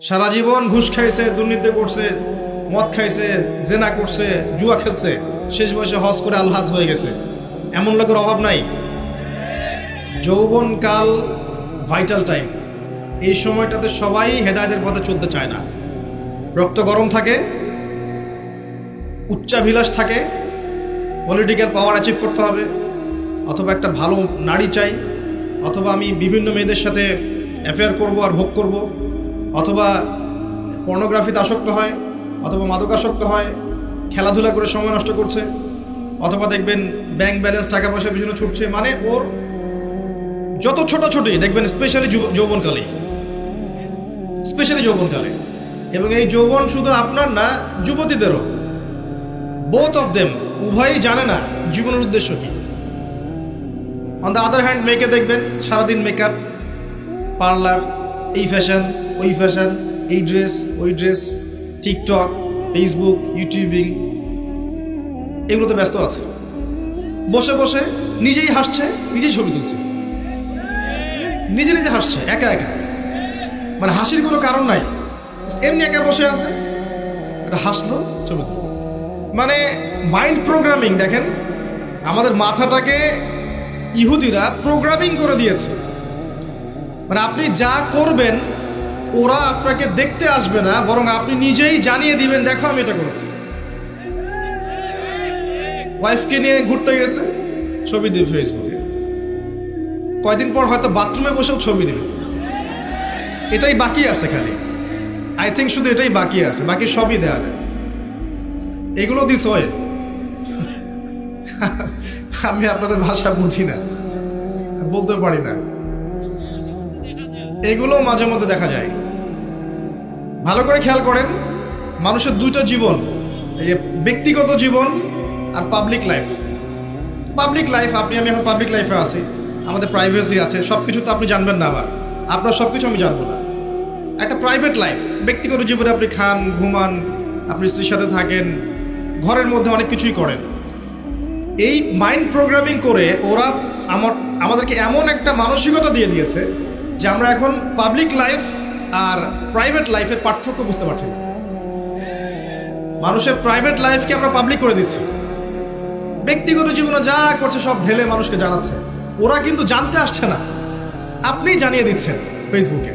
সারা জীবন ঘুষ খাইছে, দুর্নীতি করছে, মদ খাইছে, জেনা করছে, জুয়া খেলছে, শেষ বয়সে হজ করে আলহাজ হয়ে গেছে। এমন লোকের অভাব নাই। যৌবনকাল ভাইটাল টাইম। এই সময়টাতে সবাই হেদায়েতের পথে চলতে চায় না। রক্ত গরম থাকে, উচ্চাভিলাষ থাকে, পলিটিক্যাল পাওয়ার অ্যাচিভ করতে হবে, অথবা একটা ভালো নারী চাই, অথবা আমি বিভিন্ন মেয়েদের সাথে অ্যাফেয়ার করব আর ভোগ করব, অথবা পর্নোগ্রাফিতে আসক্ত হয়, অথবা মাদকাসক্ত হয়, খেলাধুলা করে সময় নষ্ট করছে, অথবা দেখবেন ব্যাংক ব্যালেন্স টাকা পয়সার পিছনে ছুটছে। মানে ওর যত ছোটাছুটি দেখবেন স্পেশালি যৌবনকালে। এবং এই যৌবন শুধু আপনার না, যুবতীদেরও। বোথ অফ দেম, উভয়ই জানে না জীবনের উদ্দেশ্য কি। অন দ্য আদার হ্যান্ড মেয়েকে দেখবেন সারাদিন মেকআপ, পার্লার, এই ফ্যাশন, ওই ফ্যাশন, এই ড্রেস, ওই ড্রেস, টিকটক, ফেসবুক, ইউটিউবিং, এগুলোতে ব্যস্ত আছে। বসে বসে নিজেই হাসছে, নিজেই ছবি তুলছে, নিজে নিজে হাসছে একা একা। মানে হাসির কোনো কারণ নাই, এমনি একা বসে আছে, এটা হাসলো, ছবি তুলল। মানে মাইন্ড প্রোগ্রামিং। দেখেন, আমাদের মাথাটাকে ইহুদিরা প্রোগ্রামিং করে দিয়েছে। মানে আপনি যা করবেন ওরা আপনাকে দেখতে আসবে না, বরং আপনি নিজেই জানিয়ে দিবেন, দেখো আমি এটা করেছি। ওয়াইফকে নিয়ে ঘুরতে গেছে, ছবি দিবে ফেসবুকে। কয়দিন পর হয়তো বাথরুমে বসেও ছবি দিবে। এটাই বাকি আছে খালি। আই থিঙ্ক শুধু এটাই বাকি আছে, বাকি সবই দেয়া যায়। এগুলো দিস হয়। আমি আপনাদের ভাষা বুঝি না, বলতে পারি না। এগুলো মাঝে মধ্যে দেখা যায়। ভালো করে খেয়াল করেন, মানুষের দুইটা জীবন, এই যে ব্যক্তিগত জীবন আর পাবলিক লাইফ। পাবলিক লাইফ, আপনি আমি এখন পাবলিক লাইফে আছি, আমাদের প্রাইভেসি আছে, সব কিছু তো আপনি জানবেন না, আবার আপনার সব কিছু আমি জানবো না। একটা প্রাইভেট লাইফ, ব্যক্তিগত জীবনে আপনি খান, ঘুমান, আপনি স্ত্রীর সাথে থাকেন, ঘরের মধ্যে অনেক কিছুই করেন। এই মাইন্ড প্রোগ্রামিং করে ওরা আমাদেরকে এমন একটা মানসিকতা দিয়ে দিয়েছে যে আমরা এখন পাবলিক লাইফ আর প্রাইভেট লাইফের পার্থক্য বুঝতে পারছি না। মানুষের প্রাইভেট লাইফকে আমরা পাবলিক করে দিচ্ছি, ব্যক্তিগত জীবনে যা করছে সব ঢেলে মানুষকে জানাচ্ছে। ওরা কিন্তু জানতে আসছে না, আপনি জানিয়ে দিচ্ছেন ফেসবুকে।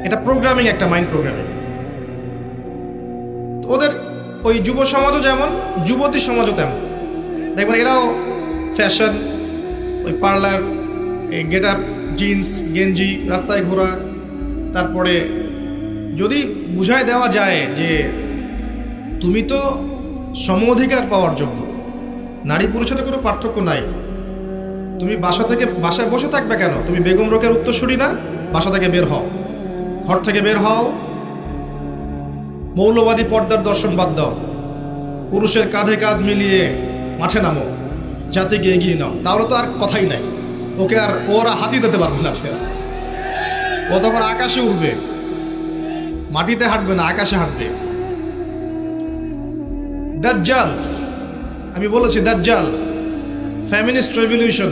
এটা প্রোগ্রামিং, একটা মাইন্ড প্রোগ্রামিং। ওদের ওই যুব সমাজও যেমন, যুবতী সমাজও তেমন। দেখবেন এরাও ফ্যাশন, ওই পার্লার, এই গেট আপ, জিন্স, গেঞ্জি, রাস্তায় ঘোরা। তারপরে যদি বুঝায় দেওয়া যায় যে তুমি তো সম অধিকার পাওয়ার যোগ্য, নারী পুরুষের সাথে কোনো পার্থক্য নাই, তুমি বাসায় বসে থাকবে কেন? তুমি বেগম রোকেয়ার উত্তরসূরি না? বাসা থেকে বের হও, ঘর থেকে বের হও, মৌলবাদী পর্দার দর্শন বাদ দাও, পুরুষের কাঁধে কাঁধ মিলিয়ে মাঠে নামো, জাতিকে এগিয়ে নাও। তাহলে তো আর কথাই নাই। ওকে আর ওরা হাতি দিতে পারবে না। ও তখন আকাশে উঠবে, মাটিতে হাঁটবে না, আকাশে হাঁটবে। দাজ্জাল, আমি বলেছি দাজ্জাল, ফেমিনিস্ট রেভলিউশন।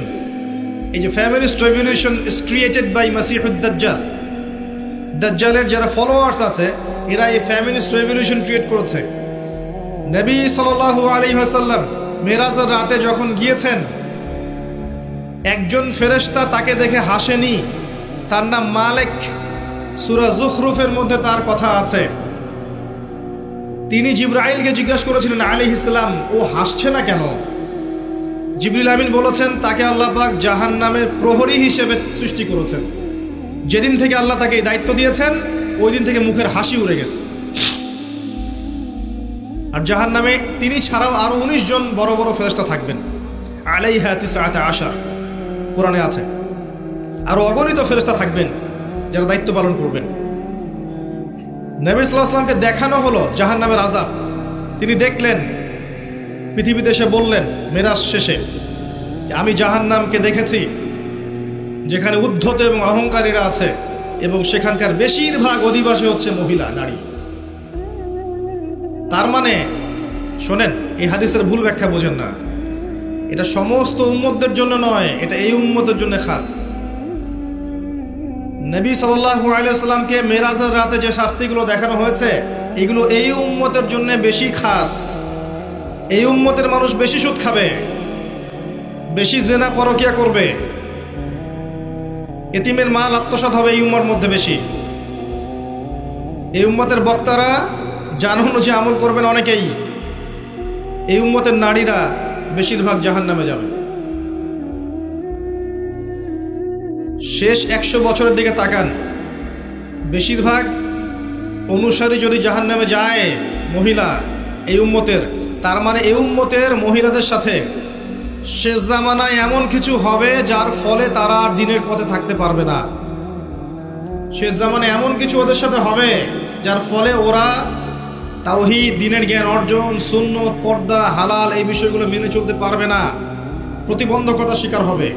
এই যে feminist revolution is created by মাসিহুদ দাজ্জাল। দাজ্জালের যারা ফলোয়ার্স আছে এরা এই ফেমিনিস্ট রেভলিউশন ক্রিয়েট করেছে। নবী সাল্লাল্লাহু আলাইহি ওয়াসাল্লাম মেরাজের রাতে যখন গিয়েছেন, একজন ফেরেশতা তাকে দেখে হাসেনি, তার নাম মালেক। সূরা যুখরুফের মধ্যে তার কথা আছে। তিনি জিবরাইলকে জিজ্ঞাসা করেছিলেন আলাইহিস সালাম, ও হাসছে না কেন? জিবরিল আমিন বলেছেন, তাকে আল্লাহ পাক জাহান্নামের প্রহরী হিসেবে সৃষ্টি করেছেন। যেদিন থেকে আল্লাহ তাকে এই দায়িত্ব দিয়েছেন, ওই দিন থেকে মুখের হাসি উড়ে গেছে। আর জাহান্নামে তিনি ছাড়াও আরো 19 জন বড় বড় ফেরেশতা থাকবেন। আলাইহা তিসআতা আশার, কোরআনে আছে। আরো অগণিত ফেরেশতা থাকবেন যারা দায়িত্ব পালন করবেন। নবী সাল্লাল্লাহু আলাইহি ওয়াসাল্লামকে দেখানো হলো জাহান্নামের আযাব। তিনি দেখলেন, পৃথিবীতে এসে বললেন মেরাজ শেষে, আমি জাহান্নামকে দেখেছি যেখানে উদ্ধত এবং অহংকারীরা আছে, এবং সেখানকার বেশিরভাগ অধিবাসী হচ্ছে মহিলা, নারী। তার মানে শোনেন, এই হাদিসের ভুল ব্যাখ্যা বোঝেন না। এটা সমস্ত উম্মতদের জন্য নয়, এটা এই উম্মতের জন্য খাস। নবী সাল্লাল্লাহু আলাইহি ওয়াসাল্লামকে মেরাজের রাতে যে শাস্তিগুলো দেখানো হয়েছে, এগুলো এই উম্মতের জন্য বেশি খাস। এই উম্মতের মানুষ বেশি সুদ খাবে, বেশি জেনা পরকিয়া করবে, এতিমের মাল আত্মসাৎ হবে এই উম্মার মধ্যে বেশি। এই উম্মতের বক্তারা জান অনুযায়ী আমল করবেন অনেকেই। এই উম্মতের নারীরা বেশিরভাগ জাহান্নামে যাবে। শেষ 100 বছরের দিকে তাকান, বেশিরভাগ অনুসারী যদি জাহান্নামে যায় মহিলা এই উম্মতের, তার মানে এই উম্মতের মহিলাদের সাথে শেষ জামানায় এমন কিছু হবে যার ফলে তারা আর দিনের পথে থাকতে পারবে না। শেষ জামানায় এমন কিছু ওদের সাথে হবে যার ফলে ওরা তাওহীদ, দিনের জ্ঞান অর্জন, সুন্নত, পর্দা, হালাল এই বিষয়গুলো মেনে চলতে পারবে না, প্রতিবন্ধকতার শিকার হবে।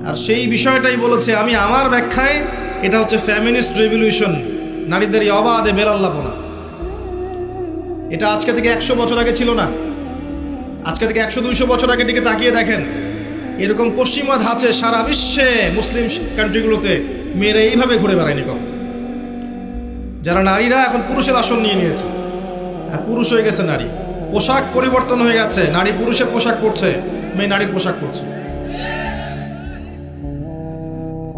আর সেই বিষয়টাই বলেছে আমি আমার ব্যাখ্যায়, এটা হচ্ছে ফ্যামিনিস্ট রেভলিউশন, নারীদের এই অবাধে বেলাল্লাপনা। এটা আজকে থেকে 100 বছর আগে ছিল না। আজকে থেকে 100-200 বছর আগে দিকে তাকিয়ে দেখেন, এরকম পশ্চিমা ধাঁচে সারা বিশ্বে মুসলিম কান্ট্রিগুলোতে মেয়েরা এইভাবে ঘুরে বেড়ায়নি কম। যারা নারীরা এখন পুরুষের আসন নিয়ে নিয়েছে, আর পুরুষ হয়ে গেছে নারী। পোশাক পরিবর্তন হয়ে গেছে, নারী পুরুষের পোশাক পরছে, মেয়ে নারীর পোশাক পরছে।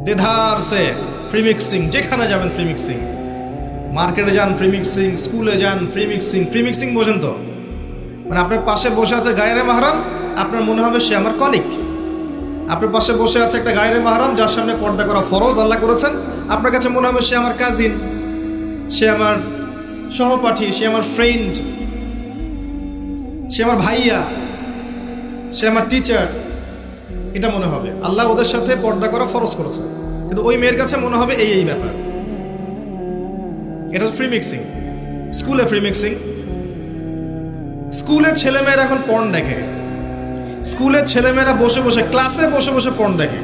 দেধার সে ফ্রি মিক্সিং, যেখানে যাবেন ফ্রি মিক্সিং, মার্কেটে যান ফ্রি মিক্সিং, স্কুলে যান ফ্রি মিক্সিং। ফ্রি মিক্সিং বোঝেন তো? মানে আপনার পাশে বসে আছে গায়রে মাহরাম, আপনার মনে হবে সে আমার কলিগ। আপনার পাশে বসে আছে একটা গায়রে মাহরাম যার সামনে পর্দা করা ফরজ আল্লাহ করেছেন, আপনার কাছে মনে হবে সে আমার কাজিন, সে আমার সহপাঠী, সে আমার ফ্রেন্ড, সে আমার ভাইয়া, সে আমার টিচার। এটা মনে হবে। আল্লাহ ওদের সাথে পর্দা করা ফরজ করেছে, কিন্তু ওই মেয়ের কাছে মনে হবে এই ব্যাপার। এটা ফ্রি মিক্সিং। স্কুলে ফ্রি মিক্সিং। স্কুলের ছেলেমেয়েরা এখন পর্ন দেখে। স্কুলের ছেলেমেয়েরা বসে বসে, ক্লাসে বসে বসে পর্ন দেখে।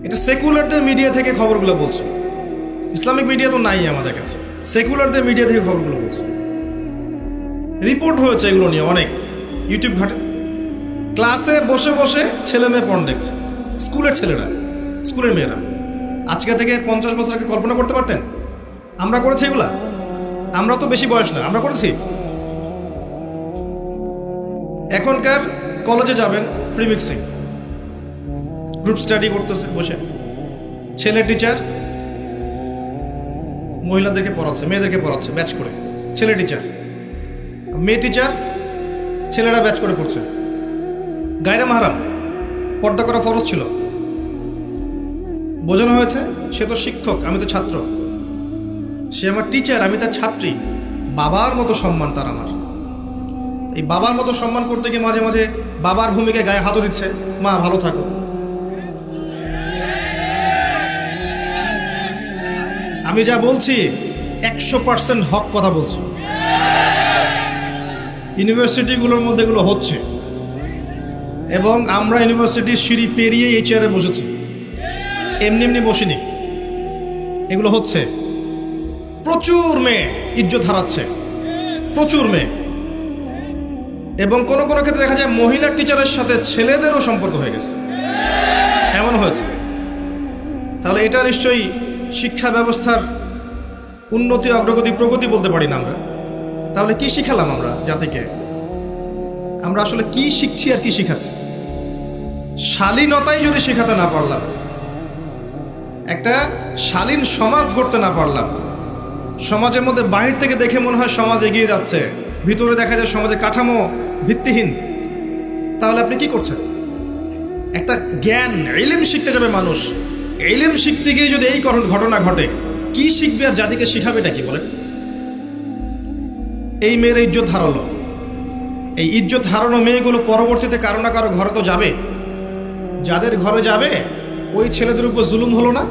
এটা সেকুলারদের মিডিয়া থেকে খবরগুলো বলছে। ইসলামিক মিডিয়া তো নাই আমাদের কাছে, সেকুলারদের মিডিয়া থেকে খবরগুলো বলছে। রিপোর্ট হয়েছে এগুলো নিয়ে অনেক, ইউটিউব ঘাটে। ক্লাসে বসে বসে ছেলে মেয়ে পর্ন দেখছে, স্কুলের ছেলেরা, স্কুলের মেয়েরা। আজকে থেকে 50 বছর আগে কল্পনা করতে পারতেন? আমরা করেছি এগুলা? আমরা তো বেশি বয়স না, আমরা করেছি। এখনকার কলেজে যাবেন ফ্রি মিক্সিং, গ্রুপ স্টাডি করতেছে বসে, ছেলে টিচার মহিলাদেরকে পড়াচ্ছে, মেয়েদেরকে পড়াচ্ছে ব্যাচ করে। ছেলে টিচার, মেয়ে টিচার, ছেলেরা ব্যাচ করে পড়ছে। গায়রে মাহরাম, পর্দা করা ফরজ ছিল। বোঝানো হয়েছে সে তো শিক্ষক, আমি তো ছাত্র। সে আমার টিচার, আমি তার ছাত্রী। বাবার মতো সম্মান তার আমার। এই বাবার মতো সম্মান করতে গিয়ে মাঝে মাঝে বাবার ভূমিকায় গায়ে হাতও দিচ্ছে। মা ভালো থাকো। আমি যা বলছি 100% হক কথা বলছি। ইউনিভার্সিটিগুলোর মধ্যে এগুলো হচ্ছে, এবং আমরা ইউনিভার্সিটির সিঁড়ি পেরিয়ে এই চেয়ারে বসেছি, এমনি এমনি বসিনি। এগুলো হচ্ছে। প্রচুর মেয়ে ইজ্জত হারাচ্ছে, প্রচুর মেয়ে। এবং কোনো কোনো ক্ষেত্রে দেখা যায় মহিলা টিচারের সাথে ছেলেদেরও সম্পর্ক হয়ে গেছে, এমন হয়েছে। তাহলে এটা নিশ্চয়ই শিক্ষা ব্যবস্থার উন্নতি, অগ্রগতি, প্রগতি বলতে পারি না আমরা। তাহলে কি শিখালাম আমরা জাতিকে? আমরা আসলে কি শিখছি আর কি শিখাচ্ছি? শালীনতাই যদি শেখাতে না পারলাম, একটা শালীন সমাজ গড়তে না পারলাম, সমাজের মধ্যে বাহির থেকে দেখে মনে হয় সমাজ এগিয়ে যাচ্ছে, ভিতরে দেখা যায় সমাজের কাঠামো ভিত্তিহীন, তাহলে আপনি কি করছেন? একটা জ্ঞান, ইলম শিখতে যাবে মানুষ। ইলম শিখতে গিয়ে যদি এই ঘটনা ঘটে, কি শিখবে আর জাতিকে শিখাবেটা কি বলেন? এই মেয়ের ইজ্জত হারালো। এই ইজ্জত হারানো মেয়েগুলো পরবর্তীতে কারো না কারো ঘরে তো যাবে। যাদের ঘরে যাবে ওই ছেলেদের উপর জুলুম হলো না?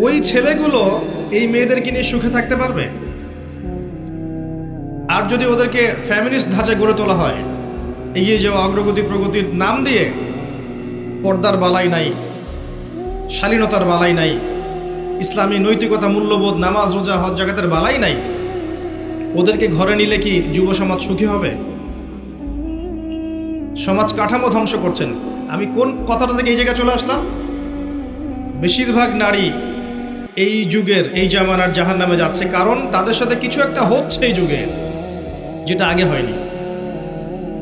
ওই ছেলেগুলো এই মেয়েদেরকে নিয়ে সুখে থাকতে পারবে? আর যদি ওদেরকে ফ্যামিলিস্ট ধাঁচে গড়ে তোলা হয়, এগিয়ে যাওয়া, অগ্রগতি, প্রগতির নাম দিয়ে, পর্দার বালাই নাই, শালীনতার বালাই নাই, ইসলামী নৈতিকতা, মূল্যবোধ, নামাজ, রোজা, হজ জাকাতের বালাই নাই, ওদেরকে ঘরে নিলে কি যুব সমাজ সুখী হবে? সমাজ কাঠামো ধ্বংস করছেন। আমি কোন কথাটা থেকে এই জায়গায় চলে আসলাম? বেশিরভাগ নারী এই যুগের এই জামানার জাহান্নামে যাচ্ছে, কারণ তাদের সাথে কিছু একটা হচ্ছে এই যুগে যেটা আগে হয়নি।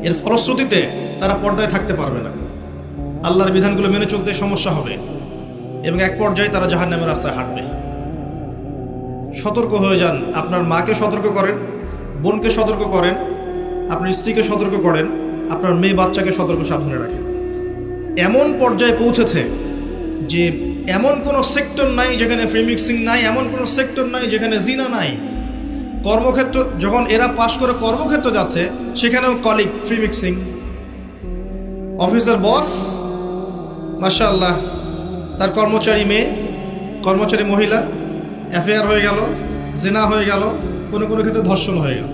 এর ফলশ্রুতিতে তারা পর্দায় থাকতে পারবে না, আল্লাহর বিধানগুলো মেনে চলতে সমস্যা হবে এবং এক পর্যায়ে তারা জাহান্নামের রাস্তায় হাঁটবে। সতর্ক হয়ে যান, আপনার মাকে সতর্ক করেন, বোনকে সতর্ক করেন, আপনার স্ত্রীকে সতর্ক করেন, আপনার মেয়ে বাচ্চাকে সতর্ক সাবধানে রাখেন। এমন পর্যায়ে পৌঁছেছে যে এমন কোনো সেক্টর নাই যেখানে ফ্রি মিক্সিং নাই, এমন কোনো সেক্টর নাই যেখানে জিনা নাই। কর্মক্ষেত্র যখন এরা পাশ করে কর্মক্ষেত্র যাচ্ছে, সেখানেও কলিগ ফ্রি মিক্সিং। অফিসের বস মাশাআল্লাহ, তার কর্মচারী মেয়ে, কর্মচারী মহিলা, অ্যাফেয়ার হয়ে গেল, জিনা হয়ে গেল, কোনো কোনো ক্ষেত্রে ধর্ষণ হয়ে গেল।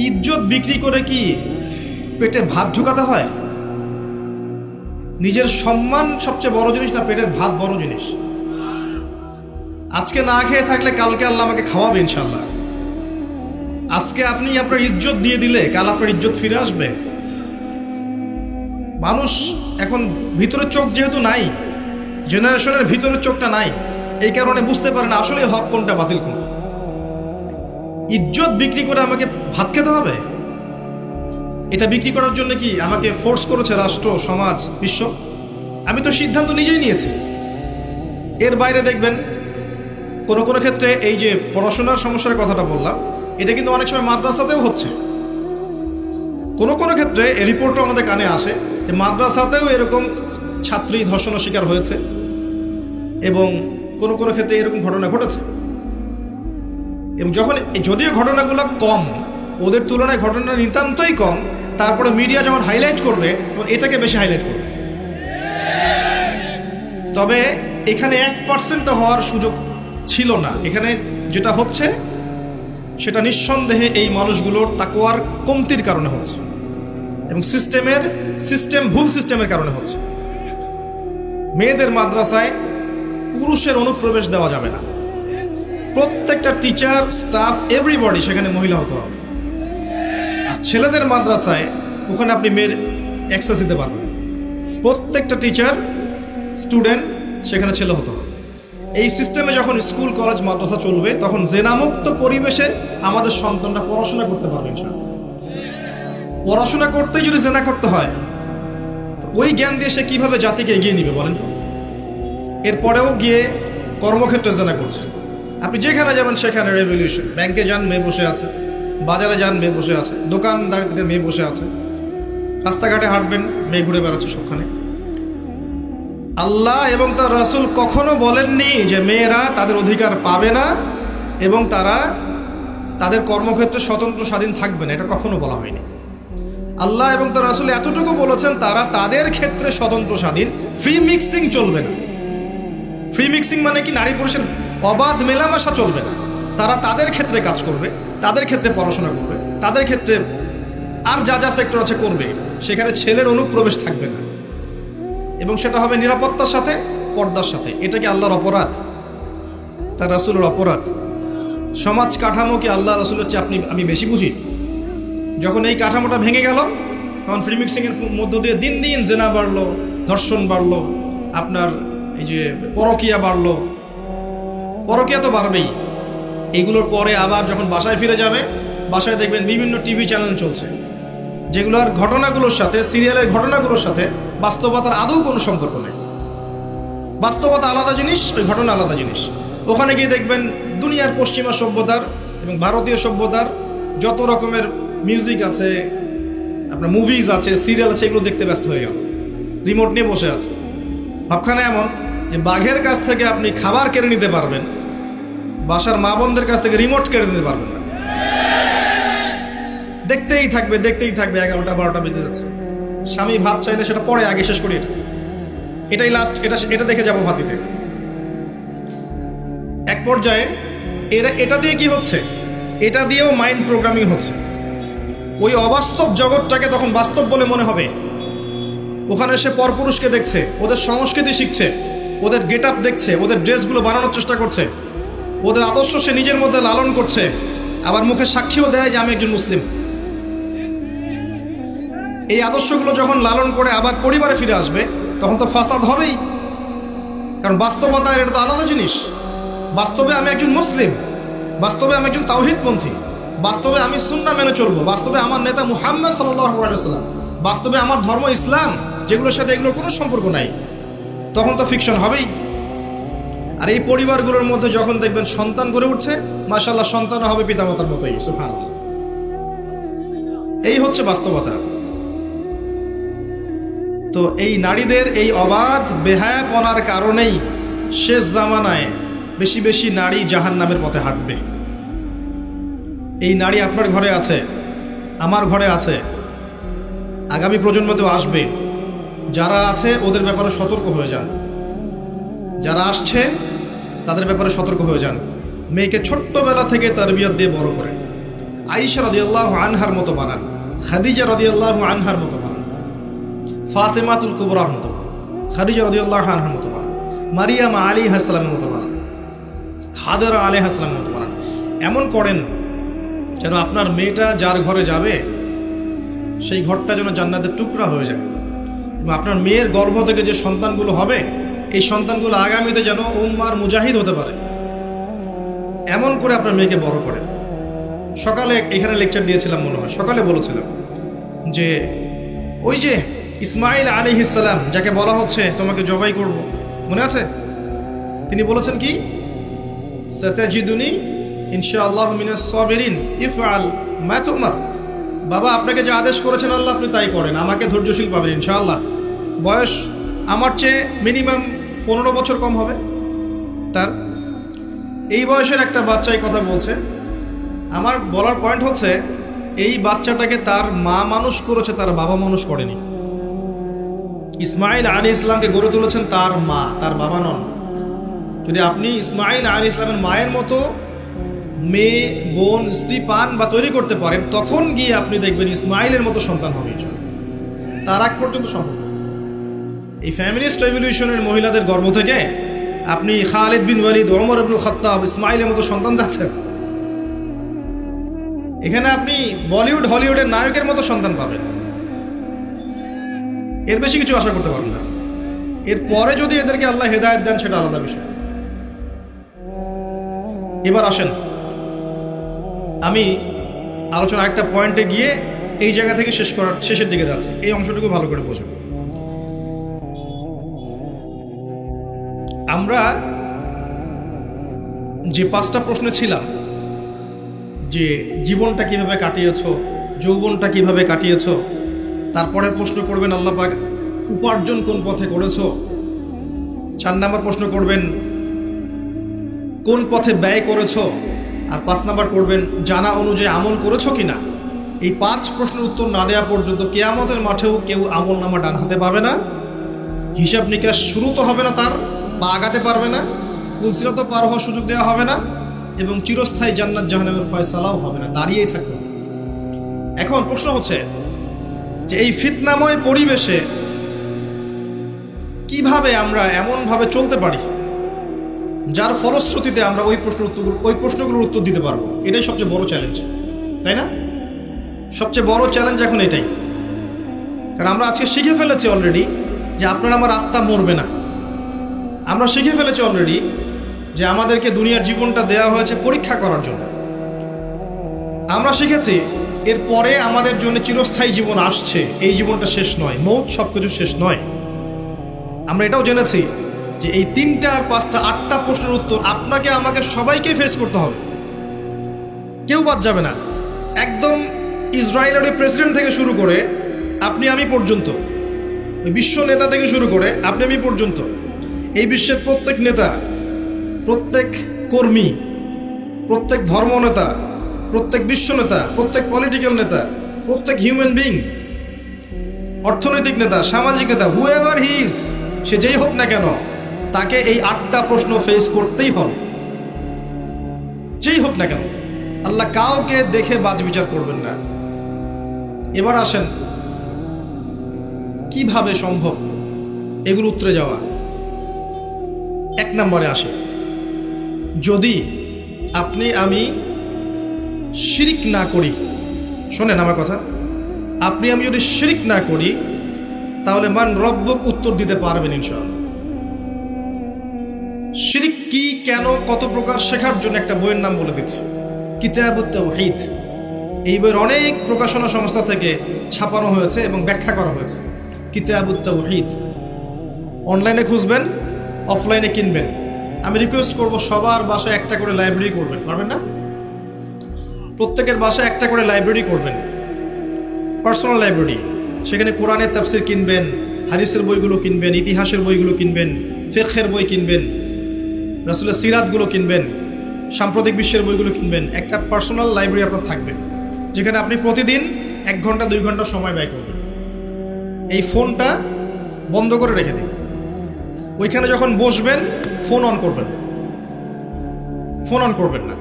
ইজ্জত বিক্রি করে কি পেটে ভাত ঢুকাতে হয়? নিজের সম্মান সবচেয়ে বড় জিনিস না পেটের ভাত বড় জিনিস? আজকে না খেয়ে থাকলে কালকে আল্লাহ আমাকে খাওয়াবে ইনশাআল্লাহ। আজকে আপনি আপনার ইজ্জত দিয়ে দিলে কাল আপনার ইজ্জত ফিরে আসবে। মানুষ এখন ভিতরের চোখ যেহেতু নাই, জেনারেশনের ভিতরের চোখটা নাই, এই কারণে বুঝতে পারে না আসলে হক কোনটা বাতিল কোনটা। ইজ্জত বিক্রি করে আমাকে ভাত খেতে হবে? এটা বিক্রি করার জন্য কি আমাকে ফোর্স করেছে রাষ্ট্র, সমাজ, বিশ্ব? আমি তো সিদ্ধান্ত নিজেই নিয়েছি। এর বাইরে দেখবেন কোনো কোনো ক্ষেত্রে এই যে পড়াশোনার সমস্যার কথাটা বললাম, এটা কিন্তু অনেক সময় মাদ্রাসাতেও হচ্ছে। কোনো কোনো ক্ষেত্রে এই রিপোর্টও আমাদের কানে আসে যে মাদ্রাসাতেও এরকম ছাত্রী ধর্ষণের শিকার হয়েছে এবং কোনো কোনো ক্ষেত্রে এরকম ঘটনা ঘটেছে। এবং যখন যদিও ঘটনাগুলো কম, ওদের তুলনায় ঘটনা নিতান্তই কম, তারপরে মিডিয়া যেমন হাইলাইট করবে এটাকে বেশি হাইলাইট করবে। তবে এখানে 1% হওয়ার সুযোগ ছিল না। এখানে যেটা হচ্ছে সেটা নিঃসন্দেহে এই মানুষগুলোর তাকওয়ার কমতির কারণে হচ্ছে এবং ভুল সিস্টেমের কারণে হচ্ছে। মেয়েদের মাদ্রাসায় পুরুষের অনুপ্রবেশ দেওয়া যাবে না। প্রত্যেকটা টিচার, স্টাফ, এভরিবডি সেখানে মহিলা হতে হবে। ছেলেদের মাদ্রাসায় ওখানে আপনি মেয়ের অ্যাক্সেস দিতে পারবেন। প্রত্যেকটা টিচার, স্টুডেন্ট সেখানে ছেলে হতে হবে। এই সিস্টেমে যখন স্কুল, কলেজ, মাদ্রাসা চলবে, তখন জেনামুক্ত পরিবেশে আমাদের সন্তানরা পড়াশোনা করতে পারবে ইনশাআল্লাহ। পড়াশোনা করতেই যদি জেনা করতে হয়, ওই জ্ঞান দিয়ে সে কীভাবে জাতিকে এগিয়ে নিবে বলেন তো? এরপরেও গিয়ে কর্মক্ষেত্রে জেনা করছে। আপনি যেখানে যাবেন সেখানে রেভলিউশন। ব্যাংকে যান, মেয়ে বসে আছে, বাজারে যান, মেয়ে বসে আছে, দোকানদারিতে মেয়ে বসে আছে, রাস্তাঘাটে হাঁটবেন, মেয়ে ঘুরে বেড়াচ্ছে সবখানে। আল্লাহ এবং তার রাসূল কখনো বলেননি যে মেয়েরা তাদের অধিকার পাবে না এবং তারা তাদের কর্মক্ষেত্রে স্বতন্ত্র স্বাধীন থাকবে না, এটা কখনো বলা হয়নি। আল্লাহ এবং তার রাসূল এতটুকু বলেছেন তারা তাদের ক্ষেত্রে স্বতন্ত্র স্বাধীন, ফ্রি মিক্সিং চলবে না। ফ্রি মিক্সিং মানে কি? নারী পুরুষের অবাধ মেলামেশা চলবে না। তারা তাদের ক্ষেত্রে কাজ করবে, তাদের ক্ষেত্রে পড়াশোনা করবে, তাদের ক্ষেত্রে আর যা যা সেক্টর আছে করবে। সেখানে ছেলের অনুপ্রবেশ থাকবে না এবং সেটা হবে নিরাপত্তার সাথে, পর্দার সাথে। এটা কি আল্লাহর অপরাধ? তার রাসূলের অপরাধ? সমাজ কাঠামো কি আল্লাহ রাসূলের চেয়ে আমি বেশি বুঝি? যখন এই কাঠামোটা ভেঙে গেল, তখন ফ্রি মিক্সিংয়ের মধ্য দিয়ে দিন দিন জেনা বাড়লো, ধর্ষণ বাড়লো, আপনার এই যে পরকীয়া বাড়লো। পরকীয়া তো বাড়বেই। এগুলোর পরে আবার যখন বাসায় ফিরে যাবে, বাসায় দেখবেন বিভিন্ন টিভি চ্যানেল চলছে যেগুলোর ঘটনাগুলোর সাথে, সিরিয়ালের ঘটনাগুলোর সাথে বাস্তবতার আদৌ কোনো সম্পর্ক নেই। বাস্তবতা আলাদা জিনিস, ওই ঘটনা আলাদা জিনিস। ওখানে গিয়ে দেখবেন দুনিয়ার পশ্চিমা সভ্যতার এবং ভারতীয় সভ্যতার যত রকমের মিউজিক আছে, আপনার মুভিজ আছে, সিরিয়াল আছে, এগুলো দেখতে ব্যস্ত হয়ে গেল, রিমোট নিয়ে বসে আছে। ভাবখানা এমন যে বাঘের কাছ থেকে আপনি খাবার কেড়ে নিতে পারবেন, বাসার মা বোনদের কাছ থেকে রিমোট কেড়ে নিতে পারবেন না। দেখতেই থাকবে 11টা 12টা বেজে যাচ্ছে। স্বামী ভাত চাইলে সেটা পরে, আগে শেষ করি, এটাই লাস্ট, এটা দেখে যাবো ভাত দিতে। এক পর্যায়ে এটা দিয়ে কি হচ্ছে? এটা দিয়েও মাইন্ড প্রোগ্রামিং হচ্ছে। ওই অবাস্তব জগৎটাকে তখন বাস্তব বলে মনে হবে। ওখানে সে পরপুরুষকে দেখছে, ওদের সংস্কৃতি শিখছে, ওদের গেট আপ দেখছে, ওদের ড্রেসগুলো বানানোর চেষ্টা করছে, ওদের আদর্শ সে নিজের মধ্যে লালন করছে, আবার মুখে সাক্ষীও দেয় যে আমি একজন মুসলিম। এই আদর্শগুলো যখন লালন করে আবার পরিবারে ফিরে আসবে, তখন তো ফাসাদ হবেই। কারণ বাস্তবতা এটা তো আলাদা জিনিস। বাস্তবে আমি একজন মুসলিম, বাস্তবে আমি একজন তাওহীদপন্থী, বাস্তবে আমি সুন্নাহ মেনে চলবো, বাস্তবে আমার নেতা মুহাম্মদ সাল্লাল্লাহু আলাইহি ওয়াসাল্লাম, বাস্তবে আমার ধর্ম ইসলাম, যেগুলোর সাথে এগুলোর কোনো সম্পর্ক নাই, তখন তো ফিকশন হবেই। আর এই পরিবারগুলোর মধ্যে যখন দেখবেন সন্তান গড়ে উঠছে, মাশাআল্লাহ সন্তান হবে পিতামাতার মতোই, সুবহানাল্লাহ। এই হচ্ছে বাস্তবতা। তো এই নারীদের এই অবাধ বেহায়াপনার কারণেই শেষ জামানায় বেশি বেশি নারী জাহান্নামের পথে হাঁটবে। এই নারী আপনার ঘরে আছে, আমার ঘরে আছে, আগামী প্রজন্মতেও আসবে। যারা আছে ওদের ব্যাপারে সতর্ক হয়ে যান, যারা আসছে তাদের ব্যাপারে সতর্ক হয়ে যান। মেয়েকে ছোট্টবেলা থেকে তারবিয়ত দিয়ে বড় করে আয়েশা রাদিয়াল্লাহু আনহার মতো বানান, খাদিজা রাদিয়াল্লাহু আনহার মতো বানান, ফাতেমাতুল কুবরার মতো বানান, খাদিজা রাদিয়াল্লাহু আনহার মতো বানান, মারিয়াম আলাইহিস সালামের মতো বানান, হাজারা আলাইহিস সালামের মতো বানান। এমন করেন যেন আপনার মেয়েটা যার ঘরে যাবে সেই ঘরটা যেন জান্নাতের টুকরা হয়ে যায়। আপনার মেয়ের গর্ভ থেকে যে সন্তানগুলো হবে, এই সন্তানগুলো আগামীতে যেন উম্মার মুজাহিদ হতে পারে, এমন করে আপনার মেয়েকে বড় করে। সকালে এখানে লেকচার দিয়েছিলাম, মনে হয় সকালে বলেছিলাম যে ওই যে ইসমাইল আলাইহিস সালাম যাকে বলা হচ্ছে তোমাকে জবাই করব, মনে আছে? তিনি বলেছেন কি, সাতাজিদুনি ইনশাআল্লাহু মিনাস সাবিরিন ইফআল মা তুমার। বাবা, আপনাকে যে আদেশ করেছেন আল্লাহ আপনি তাই করেন, আমাকে ধৈর্যশীল পাবেন ইনশাআল্লাহ। বয়স আমার চেয়ে মিনিমাম 15 বছর কম হবে তার। এই বয়সের একটা বাচ্চা এই কথা বলছে। আমার বলার পয়েন্ট হচ্ছে, এই বাচ্চাটাকে তার মা মানুষ করেছে, তার বাবা মানুষ করেনি। ইসমাইল আলাইহিস সালামকে গড়ে তুলেছেন তার মা, তার বাবা নন। যদি আপনি ইসমাইল আলাইহিস সালামের মায়ের মতো মেয়ে, বোন, স্ত্রী পান বা তৈরি করতে পারেন, তখন গিয়ে আপনি দেখবেন ইসমাইলের মতো সন্তান হবে। তার আগ পর্যন্ত সম্ভব। এই ফ্যামিলিস্ট রেভলিউশনের মহিলাদের গর্ভ থেকে আপনি খালিদ বিন ওয়ালিদ, ওমর ইবনুল খাত্তাব, ইসমাইলের মতো সন্তান যাচ্ছেন। এখানে আপনি বলিউড হলিউডের নায়কের মতো সন্তান পাবেন, এর বেশি কিছু আশা করতে পারবেন না। এরপরে যদি এদেরকে আল্লাহ হেদায়েত দেন সেটা আলাদা বিষয়। এবার আসেন, আমি আলোচনা একটা পয়েন্টে গিয়ে এই জায়গা থেকে শেষের দিকে যাচ্ছি, এই অংশটুকু ভালো করে বোঝো। আমরা যে 5টা প্রশ্ন ছিলাম, যে জীবনটা কিভাবে কাটিয়েছো, যৌবনটা কিভাবে কাটিয়েছো, তারপরে প্রশ্ন করবেন আল্লাহ পাক উপার্জন কোন পথে করেছো, 4 নম্বর প্রশ্ন করবেন কোন পথে ব্যয় করেছো, আর 5 নম্বর করবেন জানা অনুযায়ী আমল করেছো কিনা। এই 5 প্রশ্নের উত্তর না দেওয়া পর্যন্ত কিয়ামতের মাঠেও কেউ আমল নামা ডান হাতে পাবে না, হিসাব নিকাশ শুরু তো হবে না, তার বা আগাতে পারবে না, পুলসিরাত পার হওয়ার সুযোগ দেওয়া হবে না, এবং চিরস্থায়ী জান্নাত জাহান্নামের ফয়সালাও হবে না, দাঁড়িয়েই থাকবে। এখন প্রশ্ন হচ্ছে যে এই ফিতনাময় পরিবেশে কিভাবে আমরা এমনভাবে চলতে পারি যার ফলশ্রুতিতে আমরা ওই প্রশ্নগুলোর উত্তর দিতে পারবো। এটাই সবচেয়ে বড় চ্যালেঞ্জ, তাই না? সবচেয়ে বড় চ্যালেঞ্জ এখন এটাই। কারণ আমরা আজকে শিখে ফেলেছি অলরেডি যে আপনার আমার আত্মা মরবে না। আমরা শিখে ফেলেছি অলরেডি যে আমাদেরকে দুনিয়ার জীবনটা দেওয়া হয়েছে পরীক্ষা করার জন্য। আমরা শিখেছি এরপরে আমাদের জন্য চিরস্থায়ী জীবন আসছে, এই জীবনটা শেষ নয়, মৌত সবকিছু শেষ নয়। আমরা এটাও জেনেছি যে এই 3টা আর 5টা 8টা প্রশ্নের উত্তর আপনাকে আমাকে সবাইকে ফেস করতে হবে, কেউ বাদ যাবে না। একদম ইসরায়েলের প্রেসিডেন্ট থেকে শুরু করে আপনি আমি পর্যন্ত, ওই বিশ্ব নেতা থেকে শুরু করে আপনি আমি পর্যন্ত, এই বিশ্বের প্রত্যেক নেতা, প্রত্যেক কর্মী, প্রত্যেক ধর্মনেতা, প্রত্যেক বিশ্ব নেতা, প্রত্যেক পলিটিক্যাল নেতা, প্রত্যেক হিউম্যান বিং, অর্থনৈতিক নেতা, সামাজিক নেতা, হুএভার হি ইজ, সে যেই হোক না কেন, তাকে এই 8টা প্রশ্ন ফেস করতেই হবে, যেই হোক না কেন। আল্লাহ কাউকে দেখে বাজ বিচার করবেন না। এবার আসেন কিভাবে সম্ভব এগুলো উত্তরে যাওয়া। 1 নম্বরে আসে, যদি আপনি আমি শিরিক না করি। শোনেন আমার কথা, আপনি আমি যদি শিরিক না করি তাহলে মান রব্বক উত্তর দিতে পারবেন ইনশাআল্লাহ। শিরক কি, কেন, কত প্রকার শেখার জন্য একটা বইয়ের নাম বলে দিচ্ছি, কিতাবুত তাওহীদ। এই বইয়ের অনেক প্রকাশনা সংস্থা থেকে ছাপানো হয়েছে এবং ব্যাখ্যা করা হয়েছে। কিতাবুত তাওহীদ অনলাইনে খুঁজবেন, অফলাইনে কিনবেন। আমি রিকোয়েস্ট করব সবার বাসায় একটা করে লাইব্রেরি করবেন, পারবেন না? প্রত্যেকের বাসায় একটা করে লাইব্রেরি করবেন, পার্সোনাল লাইব্রেরি। সেখানে কোরআনের তাফসির কিনবেন, হাদিসের বইগুলো কিনবেন, ইতিহাসের বইগুলো কিনবেন, ফিকহের বই কিনবেন, রাসূলের সিরাতগুলো কিনবেন, সাম্প্রতিক বিশ্বের বইগুলো কিনবেন। একটা পার্সোনাল লাইব্রেরি আপনার থাকবে, যেখানে আপনি প্রতিদিন 1 ঘন্টা 2 ঘন্টা সময় ব্যয় করবেন। এই ফোনটা বন্ধ করে রেখে দিন। ওইখানে যখন বসবেন ফোন অন করবেন, ফোন অন করবেন না,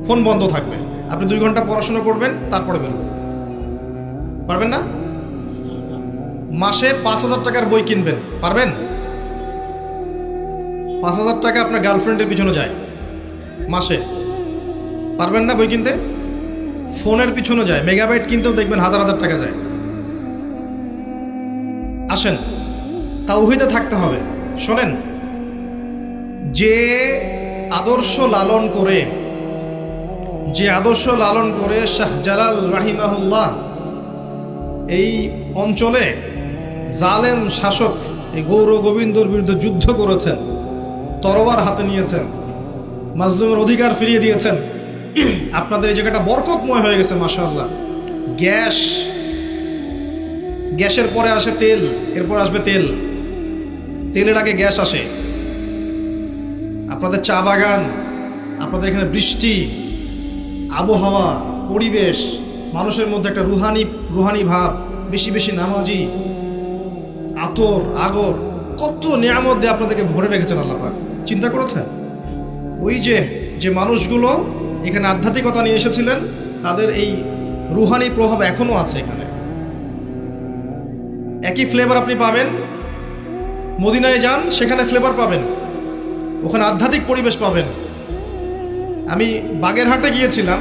ফোন বন্ধ থাকবে। আপনি 2 ঘন্টা পড়াশোনা করবেন, তারপরে বেরোবেন। পারবেন না? মাসে 5,000 টাকার বই কিনবেন, পারবেন? 5,000 টাকা আপনার গার্লফ্রেন্ডের পিছনে যায় মাসে, পারবেন না বই কিনতে? ফোনের পিছনে যায়, মেগাবাইট কিনতেও দেখবেন 1,000 টাকা যায়। আসেন, তাওহীদে থাকতে হবে। শোনেন, যে আদর্শ লালন করে শাহজালাল রাহিমাহুল্লাহ এই অঞ্চলে জালেম শাসক এই গৌর গোবিন্দর বিরুদ্ধে যুদ্ধ করেছেন, তরবার হাতে নিয়েছেন, মাজলুমের অধিকার ফিরিয়ে দিয়েছেন। আপনাদের এই জায়গাটা বরকতময় হয়ে গেছে মাশাআল্লাহ। গ্যাসের পরে আসে তেল, এরপর আসবে তেলের আগে গ্যাস আসে। আপনাদের চা বাগান, আপনাদের এখানে বৃষ্টি, আবহাওয়া, পরিবেশ, মানুষের মধ্যে একটা রুহানি ভাব, বেশি বেশি নামাজি, আতর আগর, কত নিয়ামত দিয়ে আপনাদেরকে ভরে রেখেছেন আল্লাহ পাক। চিন্তা করেছেন? ওই যে মানুষগুলো এখানে আধ্যাত্মিকতা নিয়ে এসেছিলেন, তাদের এই রুহানি প্রভাব এখনো আছে এখানে। একই ফ্লেভার আপনি পাবেন। মদিনায় যান, সেখানে ফ্লেভার পাবেন, ওখানে আধ্যাত্মিক পরিবেশ পাবেন। আমি বাগেরহাটে গিয়েছিলাম,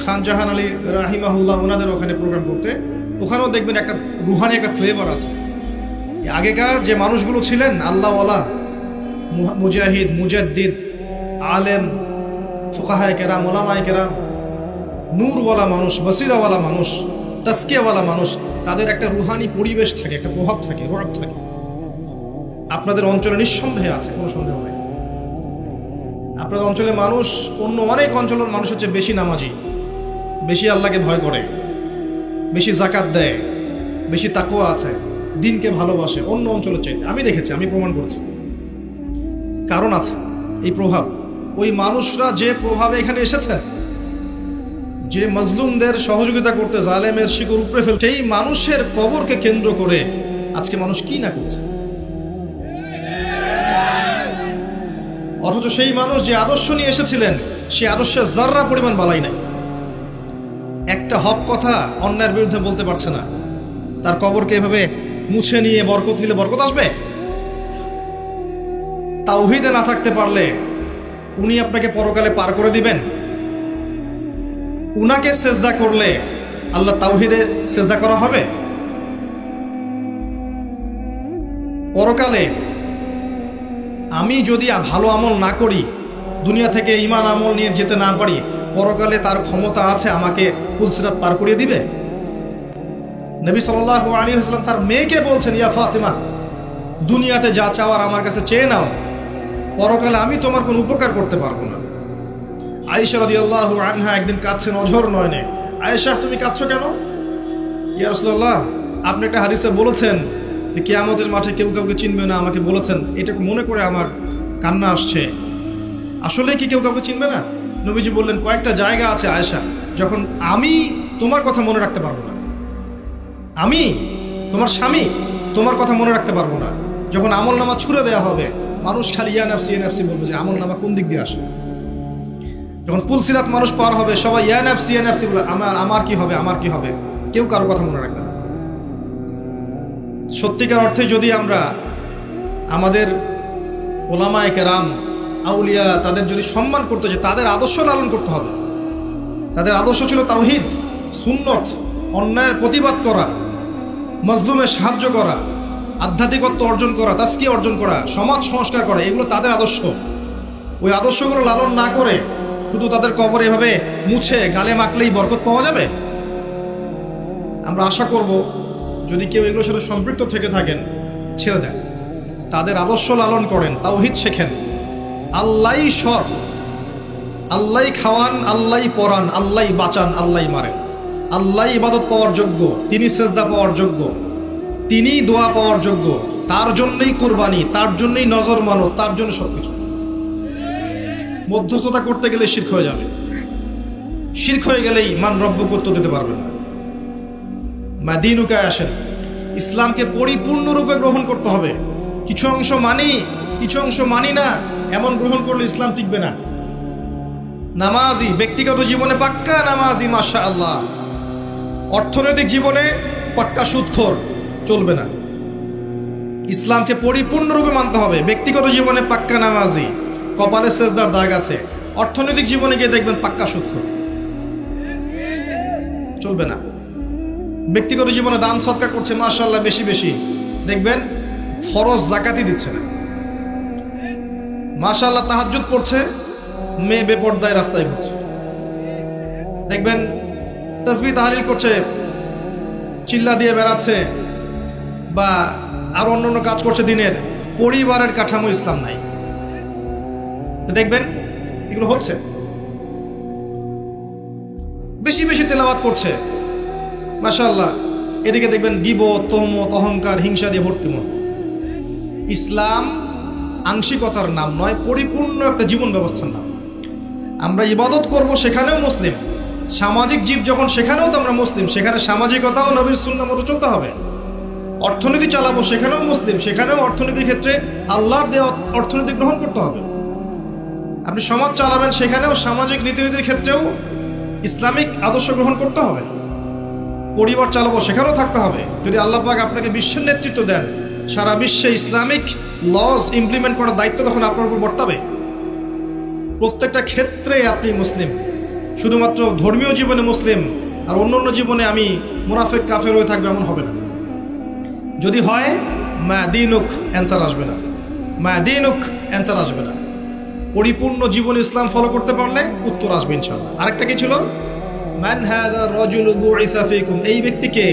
খান জাহান আলী রাহিমাহুল্লাহ ওনাদের ওখানে প্রোগ্রাম করতে। ওখানেও দেখবেন একটা রুহানি একটা ফ্লেভার আছে। আগেকার যে মানুষগুলো ছিলেন আল্লাহওয়ালা, মুজাহিদ, মুজাদ্দিদ, আলেম, ফুকাহায়ে কেরাম, ওলামায়ে কেরাম, নূরওয়ালা মানুষ, বসিরাওয়ালা মানুষ, তাসকিয়াওয়ালা মানুষ, তাদের একটা রুহানি পরিবেশ থাকে, একটা প্রভাব থাকে, রব থাকে। আপনাদের অঞ্চলে নিঃসন্দেহে আছে, কোনো সন্দেহ নেই। আপনাদের অঞ্চলে মানুষ অন্য অনেক অঞ্চলের মানুষের চেয়ে বেশি নামাজি, বেশি আল্লাহকে ভয় করে, বেশি জাকাত দেয়, বেশি তাকওয়া আছে, দিনকে ভালোবাসে অন্য অঞ্চলের চাইতে। আমি দেখেছি, আমি প্রমাণ করেছি। কারণ আছে এই প্রভাব। ওই মানুষরা যে প্রভাবে এখানে এসেছে, যে মজলুমদের সহযোগিতা করতে, জালেমের শিকড় উপড়ে ফেলতে, সেই মানুষের কবরকে কেন্দ্র করে আজকে মানুষ কি না করছে। অথচ সেই মানুষ যে আদর্শ নিয়ে এসেছিলেন, সে আদর্শের যাররা পরিমাণ বালাই নাই। একটা হক কথা অন্যায়ের বিরুদ্ধে বলতে পারছে না। তার কবরকে এভাবে মুছে নিয়ে বরকত নিলে বরকত আসবে? তাওহীদে না থাকতে পারলে উনি আপনাকে পরকালে পার করে দিবেন? উনাকে সেজদা করলে আল্লাহ তাওহীদে সেজদা করা হবে? পরকালে আমি যদি ভালো আমল না করি, দুনিয়া থেকে ঈমান আমল নিয়ে যেতে না পারি, পরকালে তার ক্ষমতা আছে আমাকে পুলসিরাত পার করিয়ে দিবে? নবী সাল্লাল্লাহু আলাইহি ওয়াসাল্লাম তার মেয়েকে বলছেন, ইয়া ফাতিমা, দুনিয়াতে যা চাওয়ার আমার কাছে চেয়ে নাও, পরকালে আমি তোমার কোনো উপকার করতে পারবো না। আয়েশা রাদিয়াল্লাহু আনহা একদিন কাঁদছেন অঝর নয়নে। আয়েশা, তুমি কাঁদছো কেন? ইয়া রাসূলুল্লাহ, আপনি একটা হাদিসে বলেছেন যে কিয়ামতের মাঠে কেউ কাউকে চিনবে না, আমাকে বলেছেন, এটা মনে করে আমার কান্না আসছে। আসলে কি কেউ কাউকে চিনবে না? নবীজি বললেন, কয়েকটা জায়গা আছে আয়েশা, যখন আমি তোমার কথা মনে রাখতে পারবো না, আমি তোমার স্বামী তোমার কথা মনে রাখতে পারবো না। যখন আমল নামা ছুড়ে দেওয়া হবে, মানুষ খালি ইয়া নাফসি বলবে যে আমল নামা কোন দিক দিয়ে আসে। যখন পুলসিরাত মানুষ পার হবে, সবাই ইয়া নাফসি বলে আমার কি হবে, আমার কি হবে, কেউ কারো কথা মনে রাখবে না। সত্যিকার অর্থে যদি আমরা আমাদের ওলামায়ে কেরাম, আউলিয়া, তাদের যদি সম্মান করতে চাই, তাদের আদর্শ লালন করতে হবে। তাদের আদর্শ ছিল তাওহীদ, সুন্নত, অন্যায়ের প্রতিবাদ করা, মজলুমের সাহায্য করা, আধ্যাত্মিকত্ব অর্জন করা, তাস্কিয়া অর্জন করা, সমাজ সংস্কার করা, এগুলো তাদের আদর্শ। ওই আদর্শগুলো লালন না করে শুধু তাদের কবর এভাবে মুছে গালে মাখলেই বরকত পাওয়া যাবে? আমরা আশা করব যদি কেউ এগুলোর সাথে সম্পৃক্ত থেকে থাকেন, ছেড়ে দেন, তাদের আদর্শ লালন করেন, তাওহীদ শেখেন। আল্লাহই সব, আল্লাহই খাওয়ান, আল্লাহই পরান, আল্লাহই বাঁচান, আল্লাহই মারেন। আল্লাহই ইবাদত পাওয়ার যোগ্য, তিনি সেজদা পাওয়ার যোগ্য, তিনিই দোয়া পাওয়ার যোগ্য, তার জন্যই কুরবানি, তার জন্যই নজর মানত, তার জন্য সবকিছু। মধ্যস্থতা করতে গেলে শিরক হয়ে যাবে। শিরক হয়ে গেলেই মান রব্য করতে দিতে পারবেন না। মাদিনুকায় আসেন, ইসলামকে পরিপূর্ণরূপে গ্রহণ করতে হবে। কিছু অংশ মানি, কিছু অংশ মানি না, এমন গ্রহণ করলে ইসলাম টিকবে না। নামাজি, ব্যক্তিগত জীবনে পাক্কা নামাজি, মাশাআল্লাহ। অর্থনৈতিক জীবনে পাক্কা সুদখোর, চলবে না। ইসলামকে পরিপূর্ণরূপে মানতে হবে। ব্যক্তিগত জীবনে পাক্কা নামাজি, কপালে সেজদার দাগ আছে, অর্থনৈতিক জীবনে গিয়ে দেখবেন পাক্কা সুদখোর, চলবে না। ব্যক্তিগত জীবনে দান সদকা করছে মাশাআল্লাহ বেশি বেশি, দেখবেন ফরজ জাকাতই দিচ্ছে না। মাশাআল্লাহ তাহাজ্জুদ পড়ছে, মেয়ে বেপর্দায় রাস্তায় ঘুরছে। দেখবেন তাসবিহ তাহলিল করছে, চিল্লা দিয়ে বেড়াচ্ছে, বা আর অন্যান্য কাজ করছে দিনের, পরিবারের কাঠামো ইসলাম নাই। দেখবেন এগুলো হচ্ছে। বেশি বেশি তেলাওয়াত করছে মাশাআল্লাহ, এদিকে দেখবেন গীবত, তহমত, অহংকার, হিংসা দিয়ে ভর্তি মন। ইসলাম আংশিকতার নাম নয়, পরিপূর্ণ একটা জীবন ব্যবস্থার নাম। আমরা ইবাদত করব, সেখানেও মুসলিম। সামাজিক জীব যখন, সেখানেও তো আমরা মুসলিম, সেখানে সামাজিকতাও নবীর সুন্নাহ মতো চলতে হবে। অর্থনীতি চালাবো, সেখানেও মুসলিম, সেখানেও অর্থনীতির ক্ষেত্রে আল্লাহর দেওয়া অর্থনীতি গ্রহণ করতে হবে। আপনি সমাজ চালাবেন, সেখানেও সামাজিক রীতিনীতির ক্ষেত্রেও ইসলামিক আদর্শ গ্রহণ করতে হবে। পরিবার চালাবো, সেখানেও থাকতে হবে। যদি আল্লাহ পাক আপনাকে বিশ্বের নেতৃত্ব দেন, সারা বিশ্বে ইসলামিক লস ইমপ্লিমেন্ট করার দায়িত্ব তখন আপনার উপর বর্তাবে। প্রত্যেকটা ক্ষেত্রে আপনি মুসলিম। শুধুমাত্র ধর্মীয় জীবনে মুসলিম আর অন্য জীবনে আমি মুনাফিক কাফের হয়ে থাকবে, এমন হবে না। যদি হয়, মাদিনুক অ্যান্সার আসবে না, মাদিনুক অ্যান্সার আসবে না। পরিপূর্ণ জীবন ইসলাম ফলো করতে পারলে উত্তর আসবে ইনশাআল্লাহ। আরেকটা কি ছিল? মান হাযা রাজুলু বুইসা ফীকুম, এই ব্যক্তিকে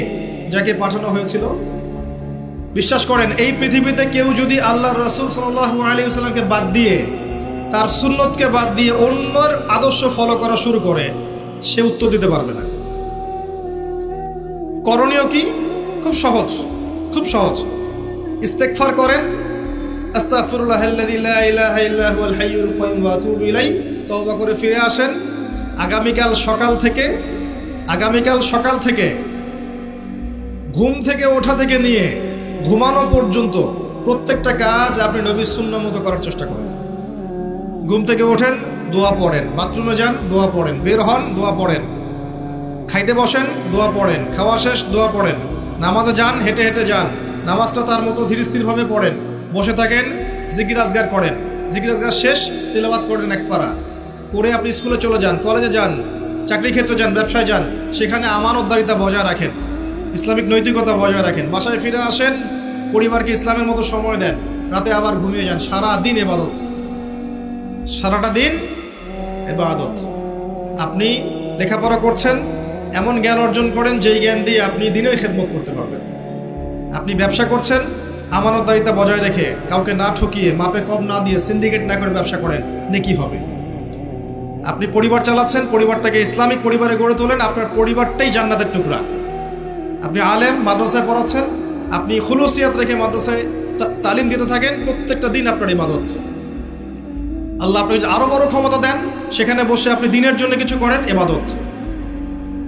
যাকে পাঠানো হয়েছিল। বিশ্বাস করেন, এই পৃথিবীতে কেউ যদি আল্লাহর রাসূল সাল্লাল্লাহু আলাইহি ওয়াসাল্লামকে বাদ দিয়ে, তার সুন্নতকে বাদ দিয়ে অন্যর আদর্শ ফলো করা শুরু করে, সে উত্তর দিতে পারবে না। করণীয় কি? খুব সহজ, খুব সহজ। ইস্তেগফার করেন, আস্তাগফিরুল্লাহাল্লাযী লা ইলাহা ইল্লা হুয়াল হাইয়ুল কাইয়ুম ওয়া আতুবু ইলাইহি, তওবা করে ফিরে আসেন। আগামীকাল সকাল থেকে ঘুম থেকে ওঠা থেকে নিয়ে ঘুমানো পর্যন্ত প্রত্যেকটা কাজ আপনি নবীর সুন্নাহ মতো করার চেষ্টা করেন। ঘুম থেকে ওঠেন, দোয়া পড়েন, বাথরুমে যান, দোয়া পড়েন, বের হন, দোয়া পড়েন, খাইতে বসেন, দোয়া পড়েন, খাওয়া শেষ, দোয়া পড়েন, নামাজে যান, হেঁটে হেঁটে যান, নামাজটা তার মতো ধীরস্থিরভাবে পড়েন, বসে থাকেন, জিকির আজগার করেন, জিকির আজগার শেষ তেলাওয়াত করেন এক পারা করে আপনি স্কুলে চলে যান, কলেজে যান, চাকরি ক্ষেত্রে যান, ব্যবসায় যান, সেখানে আমানতদারিতা বজায় রাখেন, ইসলামিক নৈতিকতা বজায় রাখেন। বাসায় ফিরে আসেন, পরিবারকে ইসলামের মতো সময় দেন, রাতে আবার ঘুমিয়ে যান। সারা দিন ইবাদত, সারাটা দিন ইবাদত। আপনি লেখাপড়া করছেন, এমন জ্ঞান অর্জন করেন যেই জ্ঞান দিয়ে আপনি দিনের খেদমত করতে পারবেন। আপনি ব্যবসা করছেন, আমানতদারিতা বজায় রেখে, কাউকে না ঠকিয়ে, মাপে কম না দিয়ে, সিন্ডিকেট না করে ব্যবসা করেন, নেকি হবে। আপনি পরিবার চালাচ্ছেন, পরিবারটাকে ইসলামিক পরিবারে গড়ে তোলেন, আপনার পরিবারটাই জান্নাতের টুকরা। আপনি আলেম, মাদ্রাসায় পড়াচ্ছেন, আপনি খুলুসিয়াত রেখে মাদ্রাসায় তালিম দিতে থাকেন, প্রত্যেকটা দিন আপনার ইবাদত। আল্লাহ আপনাকে যদি আরো বড় ক্ষমতা দেন, সেখানে বসে আপনি দিনের জন্য কিছু করেন, ইবাদত।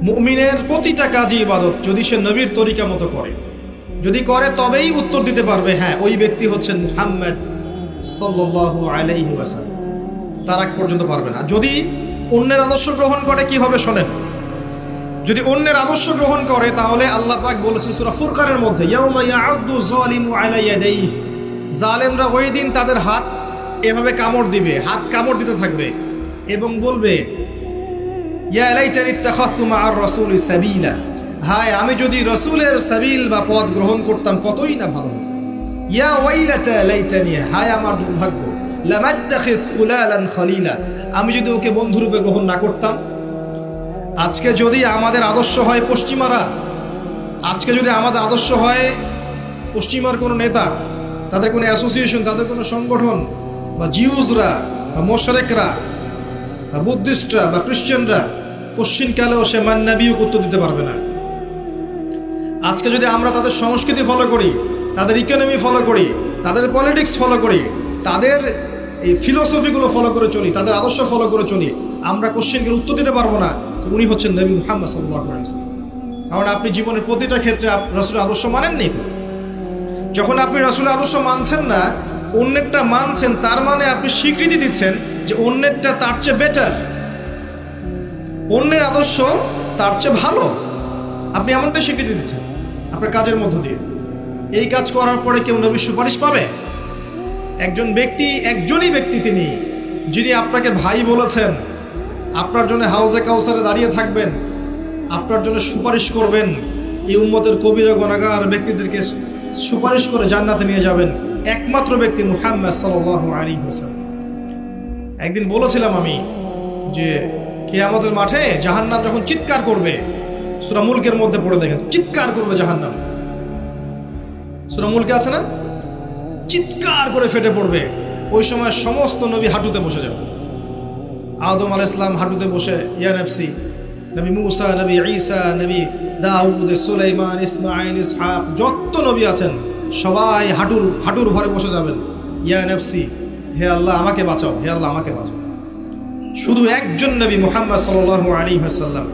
মুমিনের প্রতিটা কাজই ইবাদত, যদি সে নবীর তরিকা মতো করে। যদি করে তবেই উত্তর দিতে পারবে, হ্যাঁ ওই ব্যক্তি হচ্ছেন মুহাম্মদ সাল্লাল্লাহু আলাইহি ওয়াসাল্লাম। তার আগ পর্যন্ত পারবে না। যদি অন্যের আদর্শ গ্রহণ করে কি হবে শোনেন। যদি অন্যের আদর্শ গ্রহণ করে, তাহলে আল্লাহ পাক বলেছে সূরা ফুরকানের মধ্যে, ইয়াউমা ইয়াউদ্দু যালিমু আলা ইয়াদাইহি, জালেমরা ওই দিন তাদের হাত এভাবে কামড় দিবে, হাত কামড় দিতে থাকবে এবং বলবে, ইয়া লাইতানি ইত্তাখাযতু মা'আর রাসূলি সাবিলা, হায় আমি যদি রাসূলের সাবিল বা পথ গ্রহণ করতাম কতই না ভালো হতো। ইয়া ওয়াইলাতা লাইতানি, হায় আমার দুর্ভাগ্য, লামাত্তাখিজ ফুলালান খলিলা, আমি যদি ওকে বন্ধুরূপে গ্রহণ না করতাম। আজকে যদি আমাদের আদর্শ হয় পশ্চিমারা, আজকে যদি আমাদের আদর্শ হয় পশ্চিমার কোনো নেতা, তাদের কোনো অ্যাসোসিয়েশন, তাদের কোনো সংগঠন, বা জিউজরা বা মোশরেকরা বা বুদ্ধিস্টরা বা খ্রিশ্চানরা, পশ্চিমকালেও সে মান্নাবিও উত্তর দিতে পারবে না। আজকে যদি আমরা তাদের সংস্কৃতি ফলো করি, তাদের ইকোনমি ফলো করি, তাদের পলিটিক্স ফলো করি, তাদের এই ফিলোসফিগুলো ফলো করে চলি, তাদের আদর্শ ফলো করে চলি, আমরা কোশ্চেনকে উত্তর দিতে পারবো না যে উনি হচ্ছেন নবী মুহাম্মদ সাল্লাল্লাহু আলাইহি ওয়াসাল্লাম। কারণ আপনি জীবনের প্রতিটা ক্ষেত্রে রাসূলের আদর্শ মানেননি। তো যখন আপনি রাসূলের আদর্শ মানছেন না, অন্যেরটা মানছেন, তার মানে আপনি স্বীকৃতি দিচ্ছেন যে অন্যেরটা তার চেয়ে বেটার, অন্যের আদর্শ তার চেয়ে ভালো। আপনি এমনটাই স্বীকৃতি দিচ্ছেন আপনার কাজের মধ্য দিয়ে। এই কাজ করার পরে কেউ নবীর সুপারিশ পাবে? একজনই ব্যক্তি তিনি, যিনি আপনাকে ভাই বলেছেন, আপনার জন্য হাউজে কাউসারে দাঁড়িয়ে থাকবেন, আপনার জন্য সুপারিশ করবেন, এই উম্মতের কবিরা গুনাহগার ব্যক্তিদেরকে সুপারিশ করে জান্নাতে নিয়ে যাবেন, একমাত্র ব্যক্তি মুহাম্মদ সাল্লাল্লাহু আলাইহি ওয়াসাল্লাম। একদিন বলেছিলাম আমি যে কিয়ামতের মাঠে জাহান্নাম যখন চিৎকার করবে, সূরা মুলকের মধ্যে পড়ে দেখেন, চিৎকার করবে জাহান্নাম। সূরা মুলকে আছে না, চিৎকার করে ফেটে পড়বে। ওই সময় সমস্ত নবী হাঁটুতে বসে যাবে। আদম আলাইহিস সালাম হাঁটুতে বসে ইয়া নফসি, নবী মুসা, নবী ঈসা, নবী দাউদ, সুলাইমান, ইসমাঈল, ইসহাক, যত নবী আছেন সবাই হাঁটুর ভরে বসে যাবেন। ইয়া নফসি, হে আল্লাহ আমাকে বাঁচাও, হে আল্লাহ আমাকে বাঁচাও। শুধু একজন নবী মুহাম্মদ সাল্লাল্লাহু আলাইহি ওয়াসাল্লাম,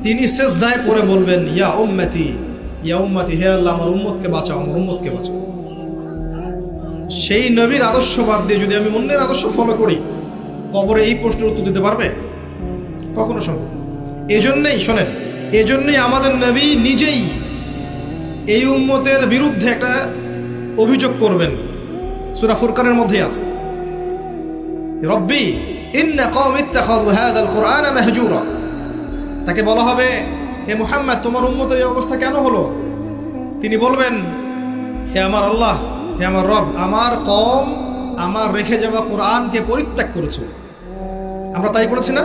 তিনি সিজদায় পড়ে বলবেন ইয়া উম্মতি, ইয়া উম্মতি, হে আল্লাহ আমার উম্মতকে বাঁচাও, আমার উম্মতকে বাঁচাও। সেই নবীর আদর্শ বাদ দিয়ে যদি আমি অন্যের আদর্শ ফলো করি, কবরে এই প্রশ্নের উত্তর দিতে পারবে? কখনো সম্ভব। এজন্যই শোনেন, এজন্যই আমাদের নবী নিজেই এই উম্মতের বিরুদ্ধে একটা অভিযোগ করবেন। সূরা ফুরকানের মধ্যেই আছে, রব্বি ইন্না কওমি ইত্তাখাযু হাযাল কুরআনা মাহজুরা। তাকে বলা হবে, হে মুহাম্মদ তোমার উম্মতের এই অবস্থা কেন হলো? তিনি বলবেন, হে আমার আল্লাহ, হে আমার রব, আমার কওম আমার রেখে যাওয়া কোরআনকে পরিত্যাগ করেছে। আমরা তাই করেছি না?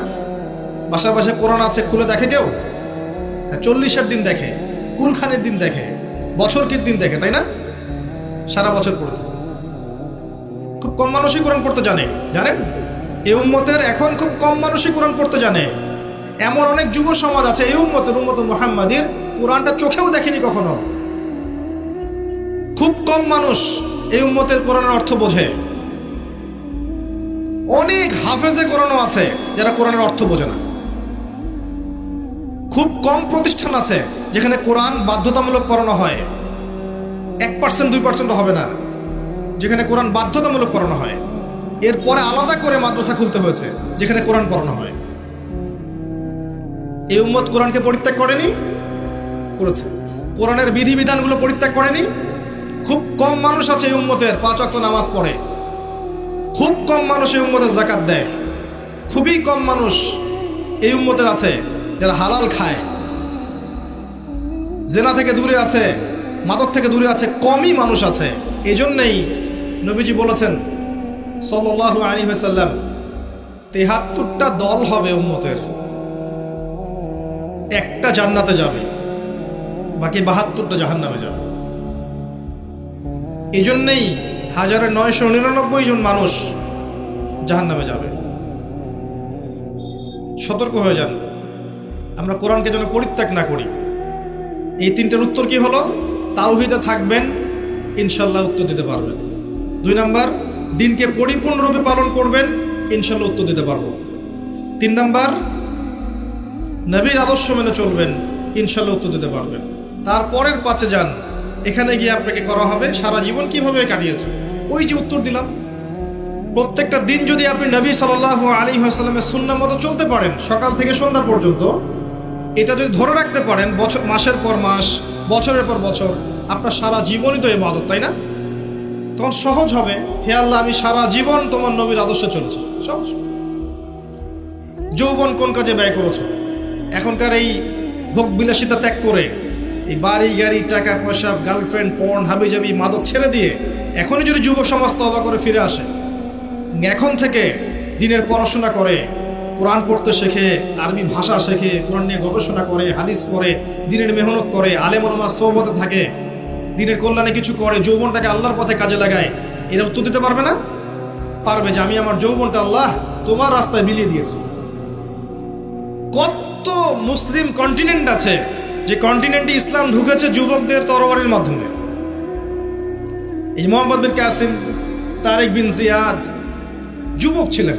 বাসায় বাসায় কোরআন আছে, খুলে দেখে কেউ? 40-এর দিন দেখে, কুলখানের দিন দেখে, বছরকির দিন দেখে, তাই না? সারা বছর পড়ে। খুব কম মানুষই কোরআন পড়তে জানে, জানেন? এই উম্মতের এখন খুব কম মানুষই কোরআন পড়তে জানে। এমন অনেক যুব সমাজ আছে এই উম্মত মুহাম্মাদের, কোরআনটা চোখেও দেখেনি কখনো। খুব কম মানুষ এই উম্মতের কোরআনের অর্থ বোঝে। অনেক হাফেজে কোরআনও আছে যারা কোরআনের অর্থ বোঝে না। খুব কম প্রতিষ্ঠান আছে যেখানে কোরআন বাধ্যতামূলক পড়ানো হয়, 1%, 2% হবে না, যেখানে কোরআন বাধ্যতামূলক পড়ানো হয়। এরপরে আলাদা করে মাদ্রাসা খুলতে হয়েছে যেখানে কোরআন পড়ানো হয়। এই উম্মত কোরআনকে পরিত্যাগ করেনি? করেছে। কোরআনের বিধিবিধানগুলো পরিত্যাগ করেনি? খুব কম মানুষ আছে এই উম্মতের 5 ওয়াক্ত নামাজ পড়ে, খুব কম মানুষ এই উম্মতের যাকাত দেয়, খুবই কম মানুষ এই উম্মতের আছে যারা হালাল খায়, জেনা থেকে দূরে আছে, মাদক থেকে দূরে আছে, কমই মানুষ আছে। এজন্যই নবীজি বলেছেন সাল্লাল্লাহু আলাইহি ওয়াসাল্লাম, 73টা দল হবে উম্মতের, একটা জান্নাতে যাবে, বাকি 72টা জাহান্নামে যাবে। এজন্যই 1999 জন মানুষ জাহান্নামে যাবে। সতর্ক হয়ে যান, আমরা কোরআনকে যেন পরিত্যাগ না করি। এই 3টার উত্তর কি হলো? তাওহীদে থাকবেন, ইনশাল্লাহ উত্তর দিতে পারবেন। 2 নাম্বার, দিনকে পরিপূর্ণরূপে পালন করবেন, ইনশাল্লাহ উত্তর দিতে পারবো। 3 নাম্বার, নবীর আদর্শ মেনে চলবেন, ইনশাল্লাহ উত্তর দিতে পারবেন। তারপরের 5-এ যান, এখানে গিয়ে আপনাকে করা হবে সারা জীবন কিভাবে কাটিয়েছে। ওই যে উত্তর দিলাম, প্রত্যেকটা দিন যদি আপনি নবী সাল্লাল্লাহু আলাইহি ওয়াসাল্লামের সুন্নাহ মতো চলতে পারেন, সকাল থেকে সন্ধ্যা পর্যন্ত, এটা যদি ধরে রাখতে পারেন মাসের পর মাস, বছরের পর বছর, আপনার সারা জীবনই তো ইবাদত, তাই না? তখন সহজ হবে, হে আল্লাহ আমি সারা জীবন তোমার নবীর আদর্শে চলছি। সহজ। যৌবন কোন কাজে ব্যয় করেছো? এখনকার এই ভোগ বিলাসিতা ত্যাগ করে এই বাড়ি গাড়ি টাকা পয়সা গার্লফ্রেন্ড পর্ন হাবিজাবি মাদক ছেড়ে দিয়ে এখনই যদি যুব সমাজ তওবা করে ফিরে আসে, এখন থেকে দিনের পড়াশোনা করে, কোরআন পড়তে শেখে, আরবি ভাষা শেখে, কোরআন নিয়ে গবেষণা করে, হাদিস পড়ে, দিনের মেহনত করে, আলেম ওলামার সোহবতে থাকে, দিনের কল্যাণে কিছু করে, যৌবনটাকে আল্লাহর পথে কাজে লাগায়, এরা উত্তর দিতে পারবে না? পারবে যে আমি আমার যৌবনটা আল্লাহ তোমার রাস্তায় বিলিয়ে দিয়েছি। কত মুসলিম কন্টিনেন্ট আছে যে কন্টিনেন্টে ইসলাম ঢুকেছে যুবকদের তরবারির মাধ্যমে। এই মোহাম্মদ বিন কাসিম, তারেক বিন জিয়াদ যুবক ছিলেন।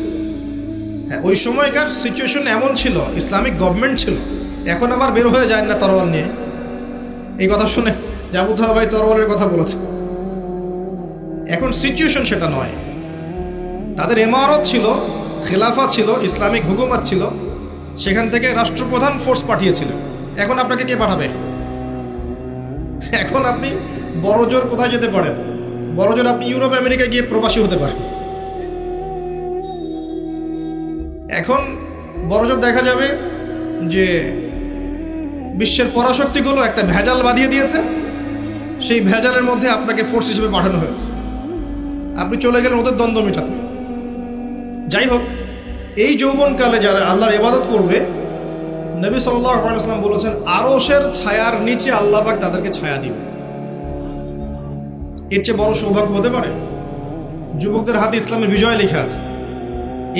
হ্যাঁ, ওই সময়কার সিচুয়েশন এমন ছিল, ইসলামিক গভর্নমেন্ট ছিল। এখন আবার বের হয়ে যায় না তরবারি নিয়ে, এই কথা শুনে যে আবু তাহের ভাই তরবারের কথা বলেছে। এখন সিচুয়েশন সেটা নয়। তাদের ইমারত ছিল, খেলাফা ছিল, ইসলামিক হুকুমত ছিল, সেখান থেকে রাষ্ট্রপ্রধান ফোর্স পাঠিয়েছিলেন। এখন আপনাকে কে পাঠাবে? এখন আপনি বড়জোর কোথায় যেতে পারেন? বড়জোর আপনি ইউরোপ আমেরিকা গিয়ে প্রবাসী হতে পারেন। এখন বড়জোর দেখা যাবে যে বিশ্বের পরাশক্তিগুলো একটা ভেজাল বাঁধিয়ে দিয়েছে, সেই ভেজালের মধ্যে আপনাকে ফোর্স হিসেবে পাঠানো হয়েছে, আপনি চলে গেলেন ওদের দ্বন্দ্ব মেটাতে। যাই হোক, এই যৌবনকালে যারা আল্লাহর ইবাদত করবে, নবী সাল্লাল্লাহু আলাইহি ওয়াসাল্লাম বলেছেন আরশের ছায়ার নিচে আল্লাহ পাক তাদেরকে ছায়া দিবে। এর চেয়ে বড় সৌভাগ্য হতে পারে? যুবকদের হাতে ইসলামের বিজয় লেখা আছে।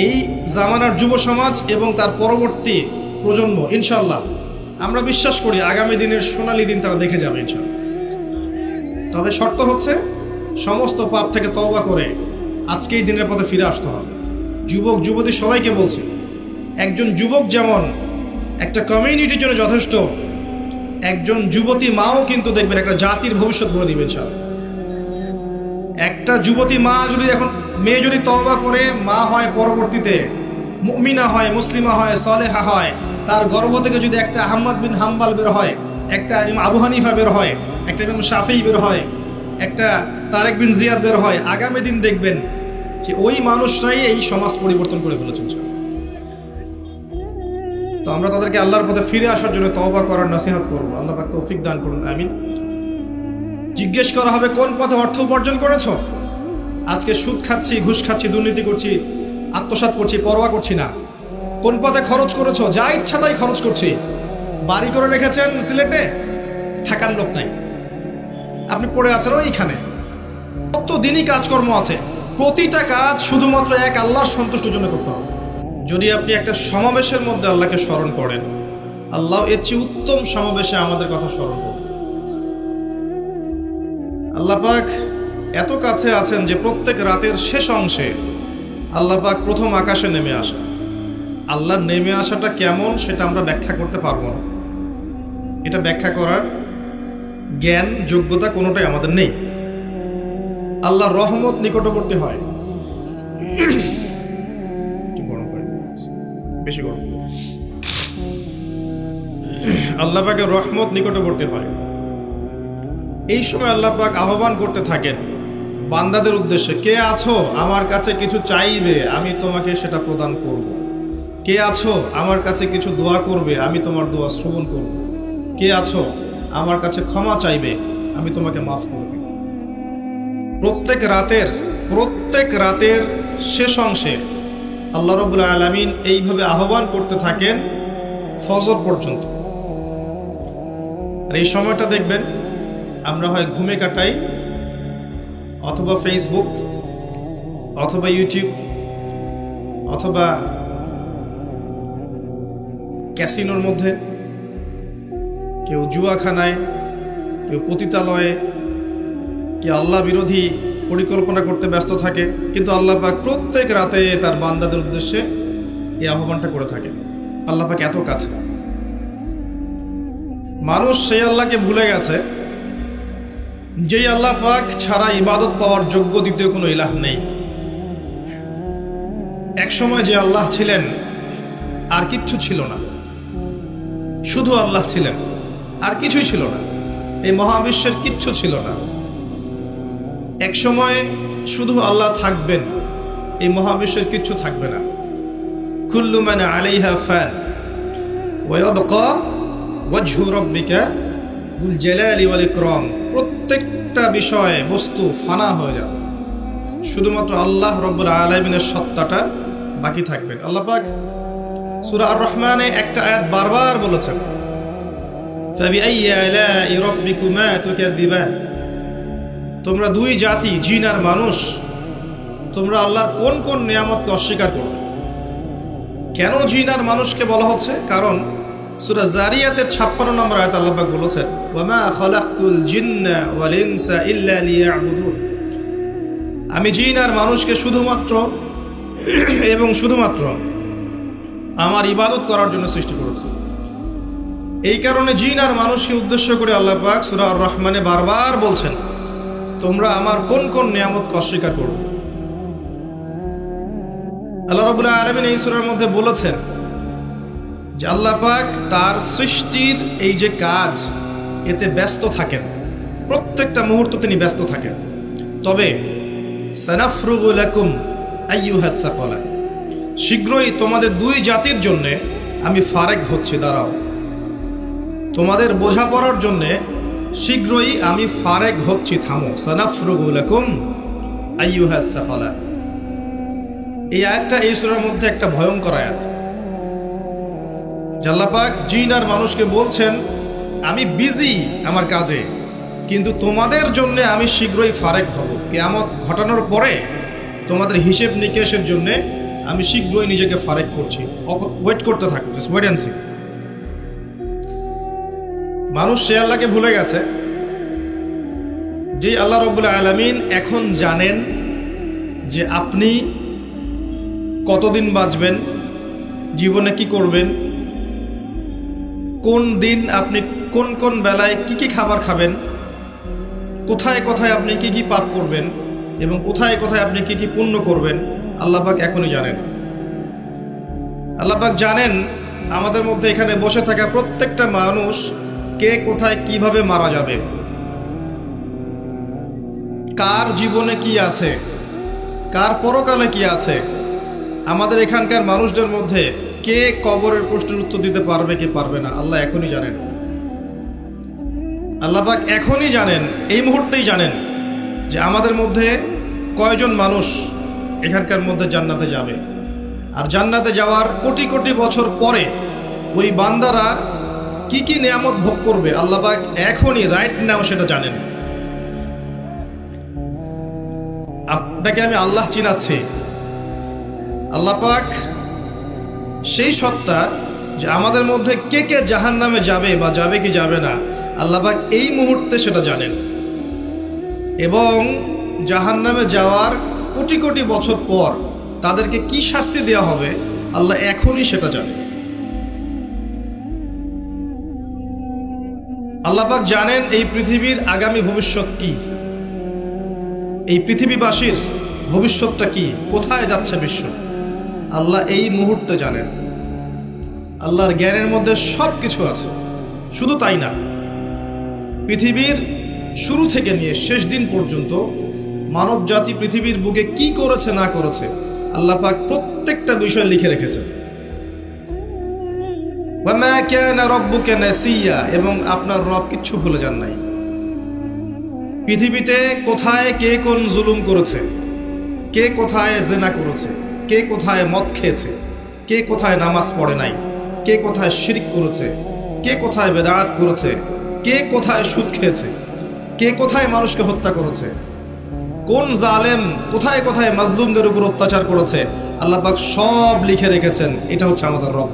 এই জামানার যুব সমাজ এবং তার পরবর্তী প্রজন্ম ইনশাআল্লাহ আমরা বিশ্বাস করি আগামী দিনের সোনালী দিন তারা দেখে যাবে ইনশাআল্লাহ। তবে শর্ত হচ্ছে সমস্ত পাপ থেকে তওবা করে আজকেই দিনের পথে ফিরে আসতে হবে। যুবক যুবতী সবাইকে বলছি, একজন যুবক যেমন একটা কমিউনিটির জন্য যথেষ্ট, একজন যুবতী মাও কিন্তু দেখবেন একটা জাতির ভবিষ্যৎ গড়ে দিবে ইনশাআল্লাহ। একটা যুবতী মা যদি এখন মেয়ে যদি তওবা করে মা হয়, পরবর্তীতে মুমিনা হয়, মুসলিমা হয়, সালেহা হয়, তার গর্ভ থেকে যদি একটা আহমদ বিন হাম্বাল বের হয়, একটা ইমাম আবু হানিফা বের হয়, একটা ইমাম শাফিঈ বের হয়, একটা তারেক বিন জিয়াদ বের হয়, আগামী দিন দেখবেন যে ওই মানুষরাই এই সমাজ পরিবর্তন করে ফেলেছেন। তো আমরা তাদেরকে আল্লাহর পথে ফিরে আসার জন্য তওবা করার নসিহত করবো। আল্লাহ পাক তৌফিক দান করুন, আমিন। জিজ্ঞেস করা হবে কোন পথে অর্থ উপার্জন করেছো? আজকে সুদ খাচ্ছি, ঘুষ খাচ্ছি, দুর্নীতি করছি, আত্মসাৎ করছি, পরোয়া করছি না। কোন পথে খরচ করেছো? যা ইচ্ছা তাই খরচ করছি। বাড়ি করে রেখেছেন সিলেটে, থাকার লোক নাই, আপনি পড়ে আছেন ওইখানে। কত দিনই কাজকর্ম আছে, প্রতিটা কাজ শুধুমাত্র এক আল্লাহর সন্তুষ্টির জন্য করতে হবে। যদি আপনি একটা সমাবেশের মধ্যে আল্লাহকে স্মরণ করেন, আল্লাহ এর চেয়ে উত্তম সমাবেশে আমাদের কথা স্মরণ করবেন। আল্লাহ পাক এত কাছে আছেন যে প্রত্যেক রাতের শেষ অংশে আল্লাহ পাক প্রথম আকাশে নেমে আসেন। আল্লাহর নেমে আসাটা কেমন সেটা আমরা ব্যাখ্যা করতে পারবো না, এটা ব্যাখ্যা করার জ্ঞান যোগ্যতা কোনোটাই আমাদের নেই। আল্লাহর রহমত নিকটবর্তী হয়, বেশি গরম, আল্লাহ পাকের রহমত নিকটবর্তী হয়। এই সময় আল্লাহ পাক আহ্বান করতে থাকেন বান্দাদের উদ্দেশ্যে, কে আছো আমার কাছে কিছু চাইবে, আমি তোমাকে সেটা প্রদান করব। কে আছো আমার কাছে কিছু দোয়া করবে, আমি তোমার দোয়া শ্রবণ করব। কে আছো আমার কাছে ক্ষমা চাইবে, আমি তোমাকে মাফ করব। প্রত্যেক রাতের শেষ অংশে আল্লাহ রাব্বুল আলামিন এইভাবে আহ্বান করতে থাকেন ফজর পর্যন্ত। আর এই সময়টা দেখবেন আমরা হয় ঘুমে কাটাই, অথবা ফেসবুক, অথবা ইউটিউব, অথবা ক্যাসিনোর মধ্যে, কেউ জুয়াখানায়, কেউ পতিতালয়ে, কেউ আল্লাহ বিরোধী পরিকল্পনা করতে ব্যস্ত থাকে। কিন্তু আল্লাহ পাক প্রত্যেক রাতে তার বান্দাদের উদ্দেশ্যে এই আহ্বানটা করে থাকে। আল্লাহ পাক এত কাছে। মানুষ সেই আল্লাহকে ভুলে গেছে যেই আল্লাহ পাক ছাড়া ইবাদত পাওয়ার যোগ্য দ্বিতীয় কোনো ইলাহ নেই। এক সময় যে আল্লাহ ছিলেন আর কিচ্ছু ছিল না, শুধু আল্লাহ ছিলেন, আর কিছুই ছিল না, এই মহাবিশ্বের কিচ্ছু ছিল না। এক সময় শুধু আল্লাহ থাকবেন, এই মহাবিশ্বের কিচ্ছু থাকবে না। কুল্লু মান আলাইহা ফান ওয়া ইয়াবকা ওয়াজহু রাব্বিকা দুল জালালি ওয়াল ইকরাম, প্রত্যেকটা বিষয় বস্তু ফানা হয়ে যাবে, শুধুমাত্র আল্লাহ রব্বুল আলামিনের সত্তাটা বাকি থাকবে। আল্লাহ পাক সূরা আর রহমানে একটা আয়াত বারবার বলেছেন, ফাবিআইয়ি আলাই রাব্বিকুমা তুকাযিবান, তোমরা দুই জাতি জিন আর মানুষ, তোমরা আল্লাহর কোন কোন নিয়ামতকে অস্বীকার করো। কেন জিন আর মানুষকে বলা হচ্ছে? কারণ সূরা জারিয়াতের 56 নম্বর আয়াতে আল্লাহ পাক বলেছেন, ওয়ামা খালাকতুল জিন্না ওয়াল ইনসা ইল্লা লিয়াবুদুন, আমি জিন আর মানুষকে শুধুমাত্র আমার ইবাদত করার জন্য সৃষ্টি করেছি। এই কারণে জিন আর মানুষকে উদ্দেশ্য করে আল্লাহ পাক সূরা আর রহমানে বারবার বলছেন, তোমরা আমার কোন কোন নিয়ামতকে অস্বীকার করবে। আল্লাহ রাব্বুল আলামিন এই সূরার মধ্যে বলেছেন যে আল্লাহ পাক তার সৃষ্টির এই যে কাজ, এতে ব্যস্ত থাকেন, প্রত্যেকটা মুহূর্ত তিনি ব্যস্ত থাকেন। তবে সানাফরুগু লাকুম আইয়ুহাস সাকালান, শীঘ্রই তোমাদের দুই জাতির জন্য আমি ফারেক হচ্ছি, দাঁড়াও, তোমাদের বোঝাপড়ার জন্য শীঘ্রই আমি ফারেক হচ্ছি, থামো। সানাফরুগু লাকুম আইয়ুহাস সাকালান, এই আয়াতটা এই সূরার মধ্যে একটা ভয়ঙ্কর আয়াত। আল্লাহ পাক জিন আর মানুষকে বলছেন, আমি বিজি আমার কাজে, কিন্তু তোমাদের জন্য আমি শীঘ্রই ফারেক হব, কিয়ামত ঘটানোর পরে তোমাদের হিসেব নিকেশের জন্য আমি শীঘ্রই নিজেকে ফারেক করছি, ওয়েট করতে থাকো, জাস্ট ওয়েট এন্ড সি। মানুষ সে আল্লাহকে ভুলে গেছে যে আল্লাহ রাব্বুল আলামিন এখন জানেন যে আপনি কতদিন বাঁচবেন, জীবনে কি করবেন, কোন দিন আপনি কোন কোন বেলায় কি কি খাবার খাবেন, কোথায় কোথায় আপনি কি কি পাপ করবেন এবং কোথায় কোথায় আপনি কি কি পুণ্য করবেন, আল্লাহ পাক এখনই জানেন। আল্লাহ পাক জানেন আমাদের মধ্যে এখানে বসে থাকা প্রত্যেকটা মানুষ কে কোথায় কিভাবে মারা যাবে, কার জীবনে কি আছে, কার পরকালে কি আছে। আমাদের এখানকার মানুষদের মধ্যে কে কবরের প্রশ্নের উত্তর দিতে পারবে কি পারবে না, আল্লাহ এখনই জানেন। আল্লাহ পাক এখনই জানেন, এই মুহূর্তেই জানেন যে আমাদের মধ্যে কয়জন মানুষ এখানকার মধ্যে জান্নাতে যাবে, আর জান্নাতে যাওয়ার কোটি কোটি বছর পরে ওই বান্দারা কি কি নিয়ামত ভোগ করবে, আল্লাহ পাক এখনই রাইট নাও সেটা জানেন। আপনাকে আমি আল্লাহ চিনাচ্ছি, আল্লাহ পাক সেই সত্তা যে আমাদের মধ্যে কে কে জাহান্নামে যাবে বা যাবে কি যাবে না, আল্লাহ পাক এই মুহূর্তে সেটা জানেন। এবং জাহান্নামে যাওয়ার কোটি কোটি বছর পর তাদেরকে কি শাস্তি দেওয়া হবে, আল্লাহ এখনই সেটা জানেন। আল্লাহ পাক জানেন এই পৃথিবীর আগামী ভবিষ্যৎ কি, এই পৃথিবীবাসীর ভবিষ্যৎটা কি, কোথায় যাচ্ছে বিশ্ব, আল্লাহ এই মুহূর্তে জানেন। আল্লাহর জ্ঞানের মধ্যে সব কিছু আছে। শুধু তাই না, পৃথিবীর শুরু থেকে নিয়ে শেষ দিন পর্যন্ত মানব জাতি পৃথিবীর বুকে কি করেছে না করেছে, আল্লাহ পাক প্রত্যেকটা বিষয় লিখে রেখেছেন। ওয়ামা কানা রাব্বুকা নাসিয়া, এবং আপনার রব কিচ্ছু ভুলে যান নাই। পৃথিবীতে কোথায় কে কোন জুলুম করেছে, কে কোথায় জেনা করেছে, কে কোথায় মদ খেয়েছে, কে কোথায় নামাজ পড়ে নাই, কে কোথায় শিরক করেছে, কে কোথায় বেদাত করেছে, কে কোথায় সুদ খেয়েছে, কে কোথায় মানুষকে হত্যা করেছে, কোন জালেম কোথায় কোথায় মাজলুমদের উপর অত্যাচার করেছে, আল্লাহ পাক সব লিখে রেখেছেন। এটা হচ্ছে আমাদের রব।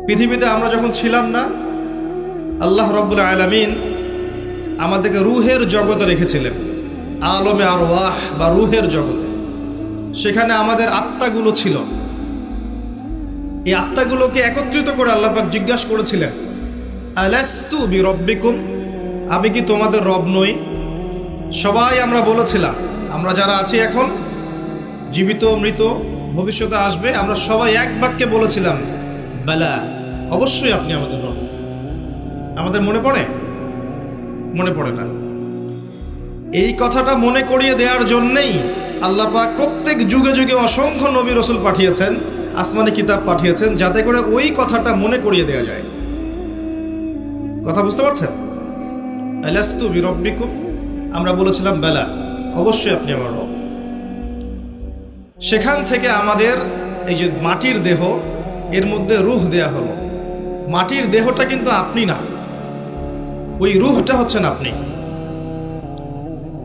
পৃথিবীতে আমরা যখন ছিলাম না, আল্লাহ রাব্বুল আলামিন আমাদেরকে রুহের জগতে রেখেছিলেন, আলমে আরওয়াহ বা রুহের জগতে। সেখানে আমাদের আত্মাগুলো ছিল। এই আত্মাগুলোকে একত্রিত করে আল্লাহ পাক জিজ্ঞাসা করেছিলেন, আলাস্তু বিরব্বিকুম, আমি কি তোমাদের রব নই? সবাই আমরা বলেছিলাম, আমরা যারা আছি এখন, জীবিত মৃত ভবিষ্যতে আসবে, আমরা সবাই এক বাক্যে বলেছিলাম, বালা, অবশ্যই আপনি আমাদের রব। আমাদের মনে পড়ে? মনে পড়ে না। এই কথাটা মনে করিয়ে দেওয়ার জন্যেই আল্লাহ পাক প্রত্যেক যুগে যুগে অসংখ্য নবী রসুল পাঠিয়েছেন, আসমানি কিতাব পাঠিয়েছেন, যাতে করে ওই কথাটা মনে করিয়ে দেওয়া যায়। কথা বুঝতে পারছেন? আলাস্তু বিরব্বিকুম, আমরা বলেছিলাম বেলা, অবশ্যই আপনি আমার রব। সেখান থেকে আমাদের এই যে মাটির দেহ, এর মধ্যে রূহ দেয়া হলো। মাটির দেহটা কিন্তু আপনি না, ওই রূহটা হচ্ছেন আপনি।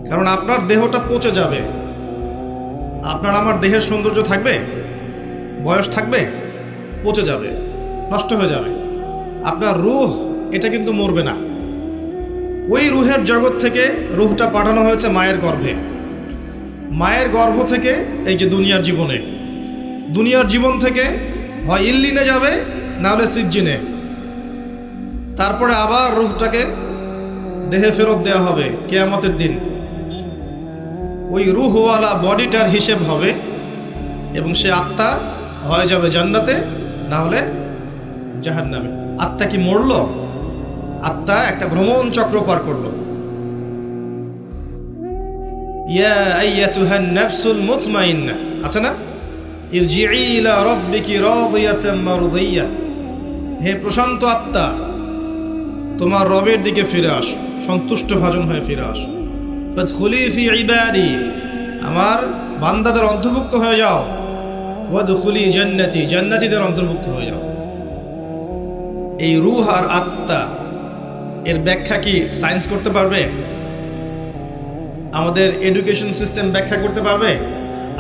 কারণ আপনার দেহটা পচে যাবে, আপনার আমার দেহের সৌন্দর্য থাকবে, বয়স থাকবে, পচে যাবে, নষ্ট হয়ে যাবে। আপনার রূহ এটা কিন্তু মরবে না। ওই রূহের জগৎ থেকে রূহটা পাঠানো হয়েছে মায়ের গর্ভে। মায়ের গর্ভ থেকে এই যে দুনিয়ার জীবনে, দুনিয়ার জীবন থেকে হয় ইল্লিনে যাবে, না হলে সিজ্জিনে। তারপরে আবার রূহটাকে দেহে ফেরত দেওয়া হবে কিয়ামতের দিন। ওই রূহওয়ালা বডিটার হিসেব হবে এবং সে আত্মা হয়ে যাবে জান্নাতে, না হলে জাহান্নামে। আত্মা কি মরল? আত্মা একটা ভ্রমণ চক্র পার করলো। ইয়া আইয়াতুহান নাফসুল মুতমাইন্না, আছে না? ইরজিই ইলা রাব্বিকি রাদিয়াতাম মারদিয়া, হে প্রশান্ত আত্মা, তোমার রবের দিকে ফিরে আসো, সন্তুষ্ট ভাজন হয়ে ফিরে আসো। ফাদখুলি ফি ইবাদি, আমার বান্দাদের অন্তর্ভুক্ত হয়ে যাও। ওয়াদখুলি জান্নাতি, জান্নাতীদের অন্তর্ভুক্ত হয়ে যাও। এই রূহ আর আত্মা এর ব্যাখ্যা কি সায়েন্স করতে পারবে? আমাদের এডুকেশন সিস্টেম ব্যাখ্যা করতে পারবে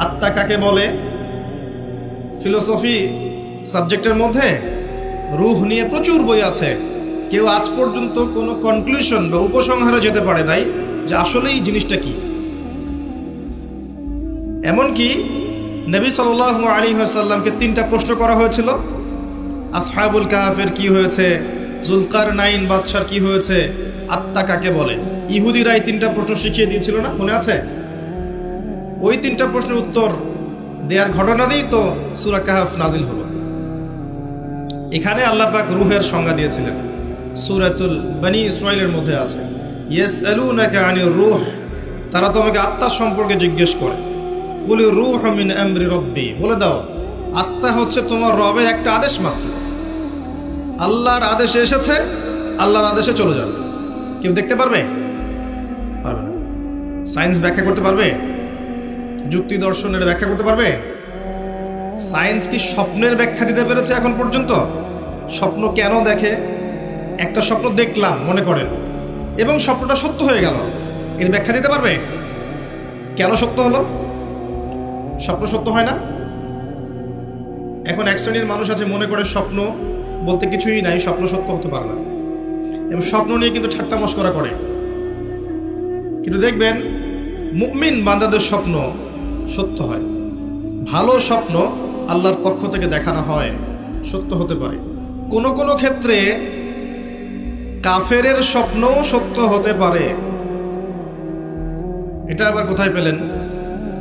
আত্মা কাকে বলে? ফিলোসফি সাবজেক্টের মধ্যে রূহ নিয়ে প্রচুর বই আছে, কেউ আজ পর্যন্ত কোনো কনক্লুশন বা উপসংহারে যেতে পারে নাই যে আসলেই জিনিসটা কি। এমনকি নবী সাল্লাল্লাহু আলাইহি ওয়াসাল্লামকে 3টা প্রশ্ন করা হয়েছিল। আসহাবুল কাহাফের কি হয়েছে, জুলকারনাইন বাদশার কি হয়েছে, আত্মা কাকে বলে। ইহুদিরাই 3টা প্রশ্ন শিখিয়ে দিয়েছিল না, মনে আছে? ওই 3টা প্রশ্নের উত্তর দেওয়ার ঘটনা দিয়েই তো সূরা কাহাফ নাজিল হলো। এখানে আল্লাহ পাক রূহের সংজ্ঞা দিয়েছিলেন, সূরাতুল বনী ইসরাঈলের মধ্যে আছে, ইয়াসআলুনাকা আনির রূহ, তারা তোমাকে আত্মা সম্পর্কে জিজ্ঞেস করে। কুলির রূহু মিন আমরি রাব্বি, বলে দাও আত্মা হচ্ছে তোমার রবের একটা আদেশ মাত্র। আল্লাহর আদেশে এসেছে, আল্লাহর আদেশে চলে যাবে। কেউ দেখতে পারবে? পারবে না। সায়েন্স ব্যাখ্যা করতে পারবে? যুক্তি দর্শনের ব্যাখ্যা করতে পারবে? সায়েন্স কি স্বপ্নের ব্যাখ্যা দিতে পেরেছে এখন পর্যন্ত? স্বপ্ন কেন দেখে? একটা স্বপ্ন দেখলাম মনে করেন, এবং স্বপ্নটা সত্য হয়ে গেল, এর ব্যাখ্যা দিতে পারবে? কেন সত্য হলো? স্বপ্ন সত্য হয় না। এখন এক শ্রেণীর মানুষ আছে মনে করে স্বপ্ন বলতে কিছুই নাই, স্বপ্ন সত্য হতে পারে না, এবং স্বপ্ন নিয়ে কিন্তু ঠাট্টা মশকরা করে। কিন্তু দেখবেন মুমিন বান্দাদের স্বপ্ন সত্য হয়। ভালো স্বপ্ন আল্লাহর পক্ষ থেকে দেখানো হয়, সত্য হতে পারে। কোনো কোনো ক্ষেত্রে কাফেরের স্বপ্ন সত্য হতে পারে। এটা আবার কোথায় পেলেন?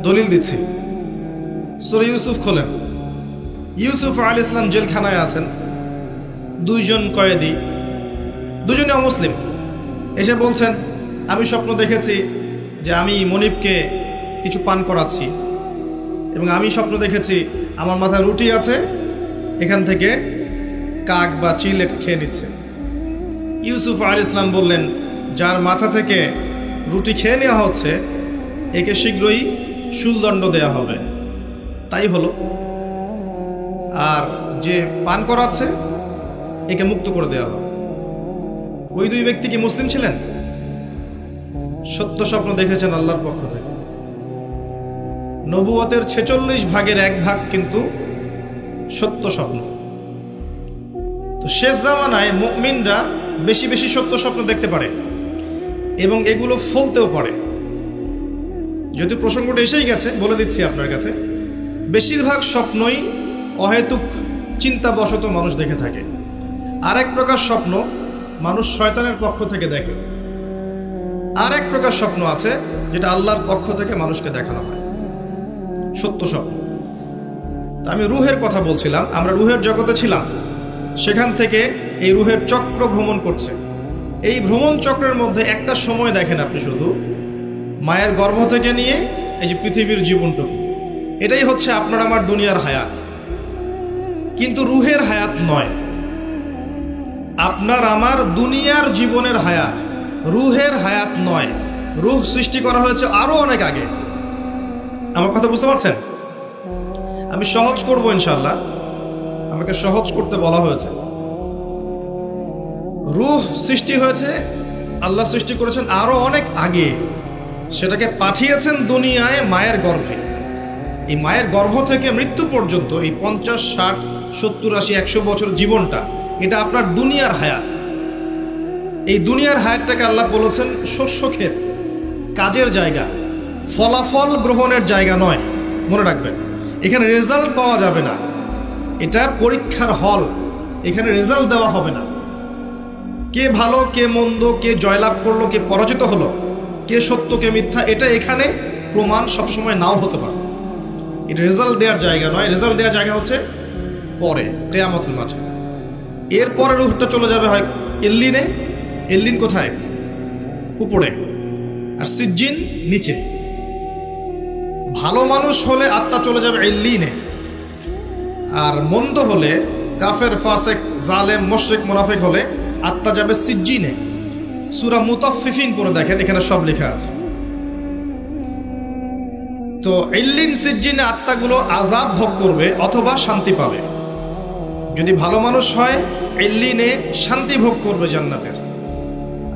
দলিল দিচ্ছি, সূরা ইউসুফ খোলেন। ইউসুফ আলাইহিস সালাম জেলখানায় আছেন, 2জন কয়েদি, 2জনই অমুসলিম, এসে বলছেন আমি স্বপ্ন দেখেছি যে আমি মনিবকে কিছু পান করাচ্ছি, এবং আমি স্বপ্ন দেখেছি আমার মাথায় রুটি আছে, এখান থেকে কাক বা চিল এটা খেয়ে নিচ্ছে। ইউসুফ আলাইহিস সালাম বললেন, যার মাথা থেকে রুটি খেয়ে নেওয়া হচ্ছে একে শীঘ্রই শুলদণ্ড দেয়া হবে। তাই হলো। আর যে পান করাচ্ছে একে মুক্ত করে দেওয়া হবে। ওই 2 ব্যক্তি কি মুসলিম ছিলেন? সত্য স্বপ্ন দেখেছেন আল্লাহর পক্ষ থেকে। নবুয়তের 46 ভাগের 1 ভাগ কিন্তু সত্য স্বপ্ন। তো শেষ জামানায় মুমিনরা বেশি বেশি সত্য স্বপ্ন দেখতে পারে এবং এগুলো ফলতেও পারে। যদি প্রসঙ্গটা এসেই গেছে বলে দিচ্ছি আপনার কাছে, বেশিরভাগ স্বপ্নই অহেতুক চিন্তাবশত মানুষ দেখে থাকে। আর এক প্রকার স্বপ্ন মানুষ শয়তানের পক্ষ থেকে দেখে। আর এক প্রকার স্বপ্ন আছে যেটা আল্লাহর পক্ষ থেকে মানুষকে দেখানো হয়, সত্য স্বপ্ন। তা আমি রূহের কথা বলছিলাম, আমরা রূহের জগতে ছিলাম, সেখান থেকে এই রূহের চক্র ভ্রমণ করছে। এই ভ্রমণ চক্রের মধ্যে একটা সময় দেখেন আপনি, শুধু মায়ের গর্ভ থেকে নিয়ে এই যে পৃথিবীর জীবনটুকু, এটাই হচ্ছে আপনার আমার দুনিয়ার হায়াত, কিন্তু রূহের হায়াত নয়। আপনার আমার দুনিয়ার জীবনের হায়াত, রুহের হায়াত নয়। রুহ সৃষ্টি করা হয়েছে আরো অনেক আগে। আমার কথা বুঝতে পারছেন? আমি সহজ করব ইনশাআল্লাহ, আমাকে সহজ করতে বলা হয়েছে। রুহ সৃষ্টি হয়েছে, আল্লাহ সৃষ্টি করেছেন আরো অনেক আগে, সেটাকে পাঠিয়েছেন দুনিয়ায় মায়ের গর্ভে। এই মায়ের গর্ভ থেকে মৃত্যু পর্যন্ত এই 50, 60, 70, 80, 100 বছর জীবনটা, এটা আপনার দুনিয়ার হায়াত। এই দুনিয়ার হায়াতটাকে আল্লাহ বলেছেন শস্য ক্ষেত, কাজের জায়গা, ফলাফল গ্রহণের জায়গা নয়। মনে রাখবেন, এখানে রেজাল্ট পাওয়া যাবে না। এটা পরীক্ষার হল, এখানে রেজাল্ট দেওয়া হবে না। কে ভালো কে মন্দ, কে জয়লাভ করলো কে পরাজিত হলো, কে সত্য কে মিথ্যা, এটা এখানে প্রমাণ সবসময় নাও হতে পারে। এটা রেজাল্ট দেওয়ার জায়গা নয়। রেজাল্ট দেওয়ার জায়গা হচ্ছে পরে, কিয়ামতের মাঠে। এরপরে রূহটা চলে যাবে হয় ইল্লিনে। ইল্লিন কোথায়? উপরে। আর সিজ্জিন নিচে। ভালো মানুষ হলে আত্মা চলে যাবে ইল্লিনে, আর মন্দ হলে, কাফের, ফাসেক, জালেম, মুশরিক, মুনাফিক হলে আত্মা যাবে সিজ্জিনে। সূরা মুতাফফিফিন পড়ে দেখেন, এখানে সব লেখা আছে। তো ইল্লিন, সিজ্জিনে আত্মাগুলো আযাব ভোগ করবে অথবা শান্তি পাবে। যদি ভালো মানুষ হয় ইল্লিনে শান্তি ভোগ করবে জান্নাতের,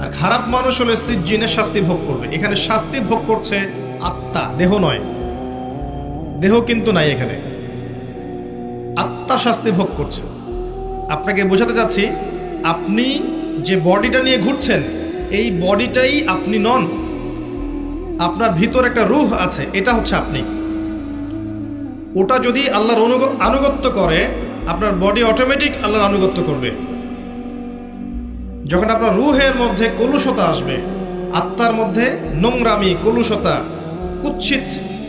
আর খারাপ মানুষ হলে সিজ্জিনে শাস্তি ভোগ করবে। এখানে শাস্তি ভোগ করছে আত্মা, দেহ নয়। দেহ কিন্তু নাই এখানে, আত্মা শাস্তি ভোগ করছে। আপনাকে বোঝাতে চাচ্ছি, আপনি যে বডিটা নিয়ে ঘুরছেন, এই বডিটাই আপনি নন। আপনার ভিতর একটা রূহ আছে, এটা হচ্ছে আপনি। ওটা যদি আল্লাহর আনুগত্য করে, আপনার বডি অটোমেটিক আল্লাহর আনুগত্য করবে। যখন আপনার রূহের মধ্যে কলুষতা আসবে, আত্মার মধ্যে নোংরামি, কলুষতা, কুৎসিত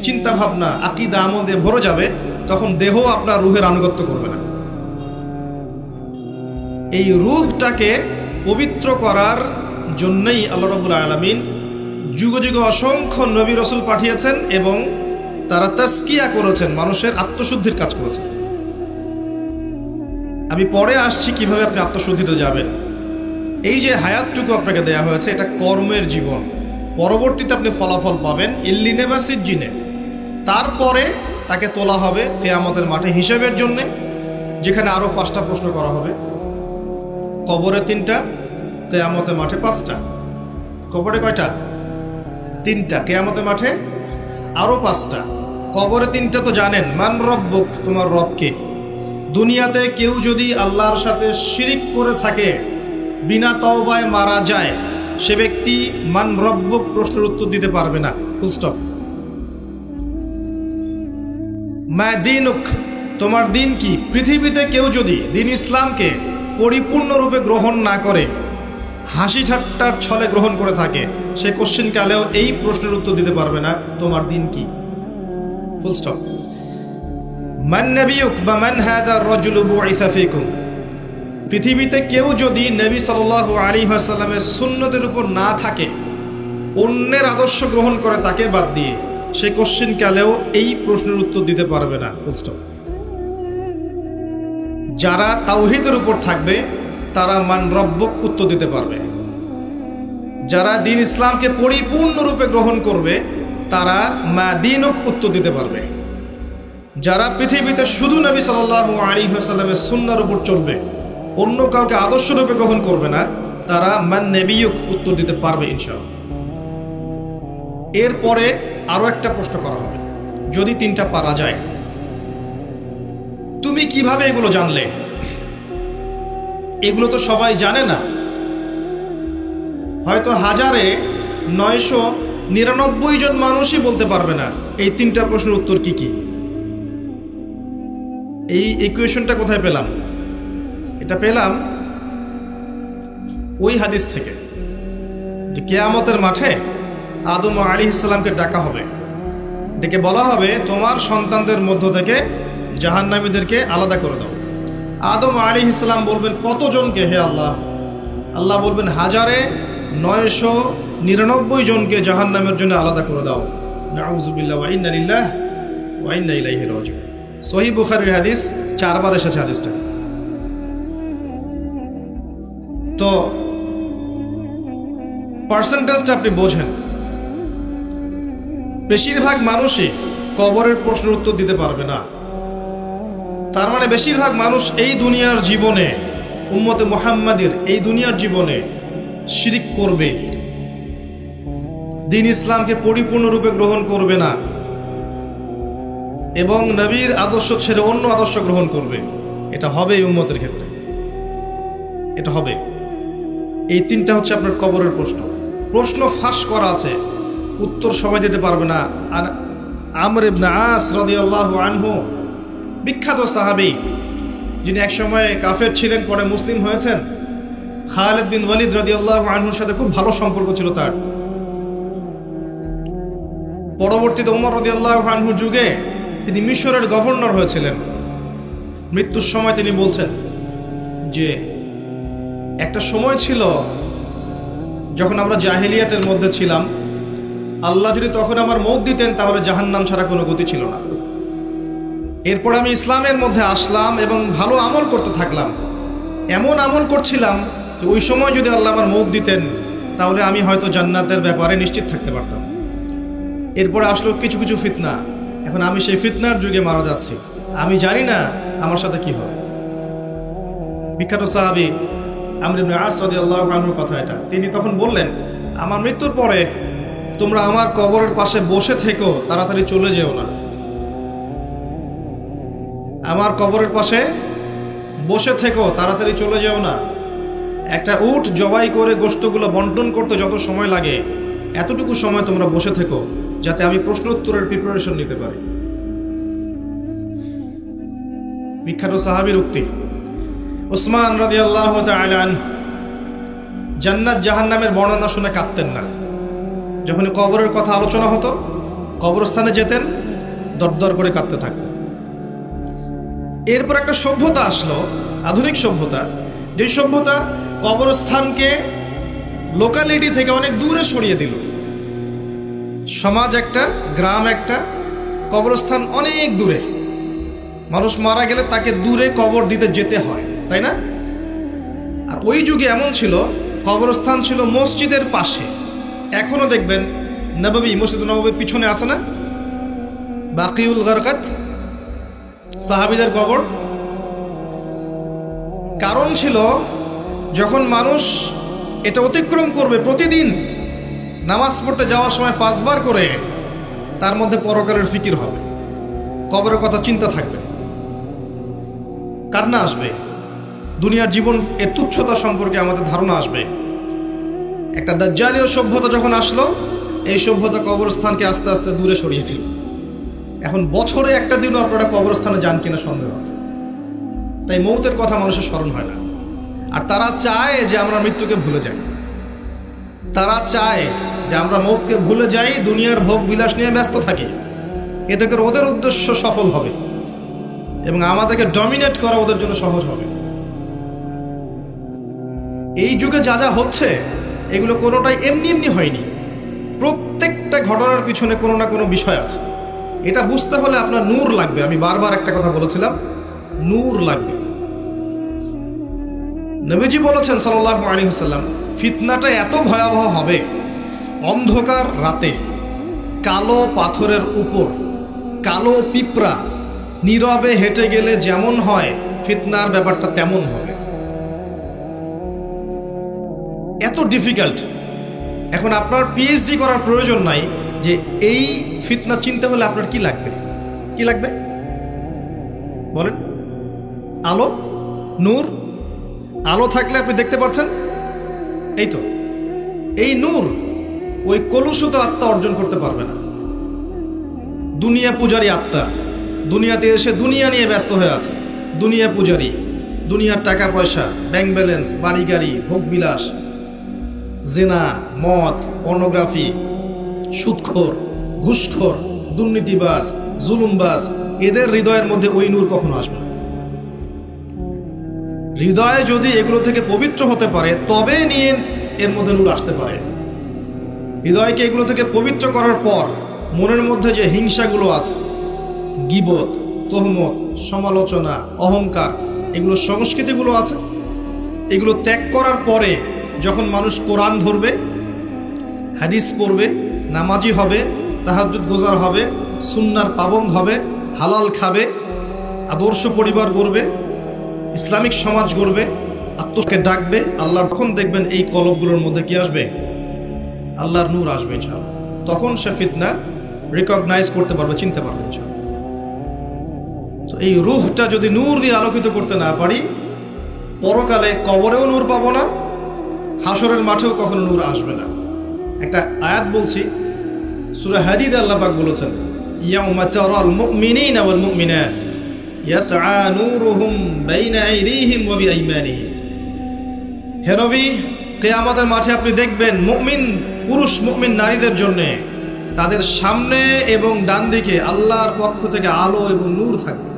চিন্তা ভাবনা, আকীদা, আমল দিয়ে ভরে যাবে, তখন দেহ আপনার রূহের আনুগত্য করবে না। এই রূহটাকে পবিত্র করার জন্যই আল্লাহ রাব্বুল আলামিন যুগ যুগ অসংখ্য নবী রাসূল পাঠিয়েছেন এবং তারা তাসকিয়া করেছেন, মানুষের আত্মশুদ্ধির কাজ করেছেন। আমি পরে আসছি কিভাবে আপনি আত্মশুদ্ধিতে যাবেন। এই যে হায়াতটুকু আপনাকে দেয়া হয়েছে, এটা কর্মের জীবন। পরবর্তীতে আপনি ফলাফল পাবেন ইল্লিনে বা সিজ্জিনে। তারপরে তাকে তোলা হবে কিয়ামতের মাঠে হিসাবের জন্য, যেখানে আরো 5টা প্রশ্ন করা হবে। কবরে 3টা, কিয়ামতের মাঠে 5টা। কবরে কয়টা? 3টা। কিয়ামতের মাঠে আরো 5টা। কবরে 3টা তো জানেন, মান রব্বুক, তোমার রব কে। দুনিয়াতে কেউ যদি আল্লাহর সাথে শিরিক করে থাকে, বিনা তওবায় মারা যায়, সে ব্যক্তি মান রব্বুক প্রশ্নের উত্তর দিতে পারবে না। Full stop. মা দীনুক, তোমার দিন কি। পৃথিবীতে কেউ যদি দিন ইসলামকে পরিপূর্ণরূপে গ্রহণ না করে, হাসি ঠাট্টার ছলে গ্রহণ করে থাকে, সে কোশ্চেন কালেও এই প্রশ্নের উত্তর দিতে পারবে না, তোমার দিন কি। Full stop. মান নবিয়ুক বা মান হাদা রাজুলু বুইসা ফিকুম, পৃথিবীতে কেউ যদি নবী সাল্লাল্লাহু আলাইহি ওয়াসাল্লামের সুন্নতের উপর না থাকে, অন্যের আদর্শ গ্রহণ করে তাকে বাদ দিয়ে, সে কোশ্চেন কালেও এই প্রশ্নের উত্তর দিতে পারবে না। Full stop. যারা তাওহীদের উপর থাকবে তারা মান রব্বুক উত্তর দিতে পারবে। যারা দ্বীন ইসলামকে পরিপূর্ণরূপে গ্রহণ করবে তারা মা দীনুক উত্তর দিতে পারবে। যারা পৃথিবীতে শুধু নবী সাল্লাল্লাহু আলাইহি ওয়াসাল্লামের সুন্নাহর উপর চলবে, অন্য কাউকে আদর্শরূপে গ্রহণ করবে না, তারা মান নবিয়ুক উত্তর দিতে পারবে ইনশাআল্লাহ। এরপরে আরো একটা প্রশ্ন করা হবে, যদি 3টা পারা যায়। তুমি কিভাবে এগুলো জানলে? এগুলো তো সবাই জানে না। হয়তো 999 জন মানুষই বলতে পারবে না এই 3টা প্রশ্নের উত্তর কি কি। এই ইকুয়েশনটা কোথায় পেলাম? এটা পেলাম ওই হাদিস থেকে যে কিয়ামতের মাঠে আদম আলাইহিস সালামকে ডাকা হবে, ডেকে বলা হবে তোমার সন্তানদের মধ্য থেকে জাহান্নামীদেরকে আলাদা করে দাও। আদম আলাইহিস সালাম বলবেন কতজনকে হে আল্লাহ? আল্লাহ বলবেন 1999 জনকে জাহান্নামের জন্য আলাদা করে দাও। নাউযুবিল্লাহ ওয়া ইন্না লিল্লাহি ওয়া ইন্না ইলাইহি রাজিউন। সহিহ বুখারীর হাদিস, 4বার এসেছে হাদিসটা। তো পার্সেন্টেজটা আপনি বোঝেন, বেশিরভাগ মানুষই কবরের প্রশ্নের উত্তর দিতে পারবে না। তার মানে বেশিরভাগ মানুষ এই দুনিয়ার জীবনে, উম্মতে মুহাম্মাদের এই দুনিয়ার জীবনে শিরিক করবে, দ্বীন ইসলামকে পরিপূর্ণরূপে গ্রহণ করবে না এবং নবীর আদর্শ ছেড়ে অন্য আদর্শ গ্রহণ করবে। এটা হবে এই উম্মতের ক্ষেত্রে, এটা হবে। এই তিনটা হচ্ছে আপনার কবরের প্রশ্ন। প্রশ্ন ফাঁস করা আছে, উত্তর সবাই দিতে পারবে না। আর আমর ইবনে আস রাদিয়াল্লাহু আনহু, বিখ্যাত সাহাবী, যিনি একসময় কাফের ছিলেন, পরে মুসলিম হয়েছেন, খালিদ বিন ওয়ালিদ রাদিয়াল্লাহু আনহুর সাথে খুব ভালো সম্পর্ক ছিল তার। পরবর্তীতে ওমর রাদিয়াল্লাহু আনহুর যুগে তিনি মিশরের গভর্নর হয়েছিলেন। মৃত্যুর সময় তিনি বলছেন যে একটা সময় ছিল যখন আমরা জাহেলিয়াতের মধ্যে ছিলাম, আল্লাহ যদি তখন আমার মওত দিতেন তাহলে জাহান্নাম ছাড়া কোনো গতি ছিল না। এরপর আমি ইসলামের মধ্যে আসলাম এবং ভালো আমল করতে থাকলাম। এমন আমল করছিলাম যে ওই সময় যদি আল্লাহ আমার মওত দিতেন তাহলে আমি হয়তো জান্নাতের ব্যাপারে নিশ্চিত থাকতে পারতাম। এরপরে আসলো কিছু কিছু ফিতনা, এখন আমি সেই ফিতনার যুগে মারা যাচ্ছি, আমি জানি না আমার সাথে কি হবে। বিখ্যাত সাহাবী আমর ইবনে আস রাদিয়াল্লাহু আনহুর কথা এটা। তিনি তখন বললেন, আমার মৃত্যুর পরে তোমরা আমার কবরের পাশে বসে থেকো, তাড়াতাড়ি চলে যেও না। আমার কবরের পাশে বসে থেকো, তাড়াতাড়ি চলে যেও না। একটা উট জবাই করে গোশতগুলো বন্টন করতে যত সময় লাগে, এতটুকু সময় তোমরা বসে থেকো, যাতে আমি প্রশ্ন উত্তরের প্রিপারেশন নিতে পারি। বিখ্যাত সাহাবীর উক্তি। উসমান রাদিয়াল্লাহু তাআলা আনহু জান্নাত জাহান্নামের বর্ণনা শুনে কাঁদতেন না। যখন কবরের কথা আলোচনা হতো, কবরস্থানে যেতেন, দরদর করে কাঁদতে থাকতেন। এরপর একটা সভ্যতা আসলো, আধুনিক সভ্যতা, যে সভ্যতা কবরস্থানকে লোকালিটি থেকে অনেক দূরে সরিয়ে দিল। সমাজ একটা, গ্রাম একটা, কবরস্থান অনেক দূরে। মানুষ মারা গেলে তাকে দূরে কবর দিতে যেতে হয়, তাই না? আর ওই যুগে এমন ছিল, কবরস্থান ছিল মসজিদের পাশে। এখনো দেখবেন নববী, মসজিদ নববীর পিছনে আছে না বাকিউল গারকাত, সাহাবীদের কবর। কারণ ছিল, যখন মানুষ এটা অতিক্রম করবে, প্রতিদিন নামাজ পড়তে যাওয়ার সময় 5 বার করে, তার মধ্যে পরকালের ফিকির হবে, কবরের কথা চিন্তা থাকবে, কান্না আসবে, দুনিয়ার জীবন এর তুচ্ছতা সম্পর্কে আমাদের ধারণা আসবে। একটা দাজ্জালীয় সভ্যতা যখন আসলো, এই সভ্যতা কবরস্থানকে আস্তে আস্তে দূরে সরিয়ে দিল। এখন বছরে একটা দিনও আপনারা কবরস্থানে যান কিনা সন্দেহ আছে। তাই মৌতের কথা মানুষের স্মরণ হয় না। আর তারা চায় যে আমরা মৃত্যুকে ভুলে যাই, তারা চায় যে আমরা মৌতকে ভুলে যাই, দুনিয়ার ভোগ বিলাস নিয়ে ব্যস্ত থাকি। এতে করে ওদের উদ্দেশ্য সফল হবে এবং আমাদেরকে ডমিনেট করা ওদের জন্য সহজ হবে। এই যুগে যা যা হচ্ছে, এগুলো কোনোটাই এমনি এমনি হয়নি। প্রত্যেকটা ঘটনার পিছনে কোনো না কোনো বিষয় আছে। এটা বুঝতে হলে আপনার নূর লাগবে। আমি বারবার একটা কথা বলেছিলাম, নূর লাগবে। নবীজি বলেছেন সাল্লাল্লাহু আলাইহি ওয়াসাল্লাম, ফিতনাটা এত ভয়াবহ হবে, অন্ধকার রাতে কালো পাথরের উপর কালো পিঁপড়া নীরবে হেঁটে গেলে যেমন হয়, ফিতনার ব্যাপারটা তেমন হবে। এত ডিফিকাল্ট। এখন আপনার পিএইচডি করার প্রয়োজন নাই যে এই ফিতনা চিনতে হলে আপনার কি লাগবে, কি লাগবে বলেন? আলো, নূর। আলো থাকলে আপনি দেখতে পাচ্ছেন, এই তো। এই নূর ওই কলুষিত আত্মা অর্জন করতে পারবে না। দুনিয়া পূজারী আত্মা দুনিয়াতে এসে দুনিয়া নিয়ে ব্যস্ত হয়ে আছে, দুনিয়া পূজারী, দুনিয়ার টাকা পয়সা, ব্যাংক ব্যালেন্স, বাড়ি গাড়ি, ভোগ বিলাস, জেনা, মদ, পর্নোগ্রাফি, সুদখোর, ঘুষখোর, দুর্নীতিবাজ, জুলুমবাজ, এদের হৃদয়ের মধ্যে ওই নূর কখনো আসবে না। হৃদয়ে যদি এগুলো থেকে পবিত্র হতে পারে, তবে নিয়ে এর মধ্যে নূর আসতে পারে। হৃদয়কে এগুলো থেকে পবিত্র করার পর মনের মধ্যে যে হিংসাগুলো আছে, গীবত, তহমত, সমালোচনা, অহংকার, এগুলো সংস্কৃতিগুলো আছে, এগুলো ত্যাগ করার পরে যখন মানুষ কোরআন ধরবে, হাদিস পড়বে, নামাজি হবে, তাহাজ্জুদ গোজার হবে, সুন্নার পাবন্দ হবে, হালাল খাবে, আদর্শ পরিবার গড়বে, ইসলামিক সমাজ গড়বে, আত্মকে ডাকবে, আল্লাহর তখন দেখবেন এই কলবগুলোর মধ্যে কি আসবে? আল্লাহর নূর আসবে ইনশাআল্লাহ। তখন সে ফিতনা রিকগনাইজ করতে পারবে, চিনতে পারবে ইনশাআল্লাহ। তো এই রূহটা যদি নূর দিয়ে আলোকিত করতে না পারি, পরকালে কবরেও নূর পাবো না, হাসরের মাঠেও কখনো নূর আসবে না। একটা আয়াত বলছি, সূরা হাদীদে আল্লাহ পাক বলেছেন, ইয়াউমা তারাল মুমিনিনা ওয়াল মুমিনাত ইয়াসআ নূরুহুম বাইনা আইদিহিম ওয়া বিআইমানিহিম। হে নবী, কিয়ামতের মাঠে আপনি দেখবেন মুমিন পুরুষ, মুমিন নারীদের জন্য তাদের সামনে এবং ডান দিকে আল্লাহর পক্ষ থেকে আলো এবং নূর থাকবে।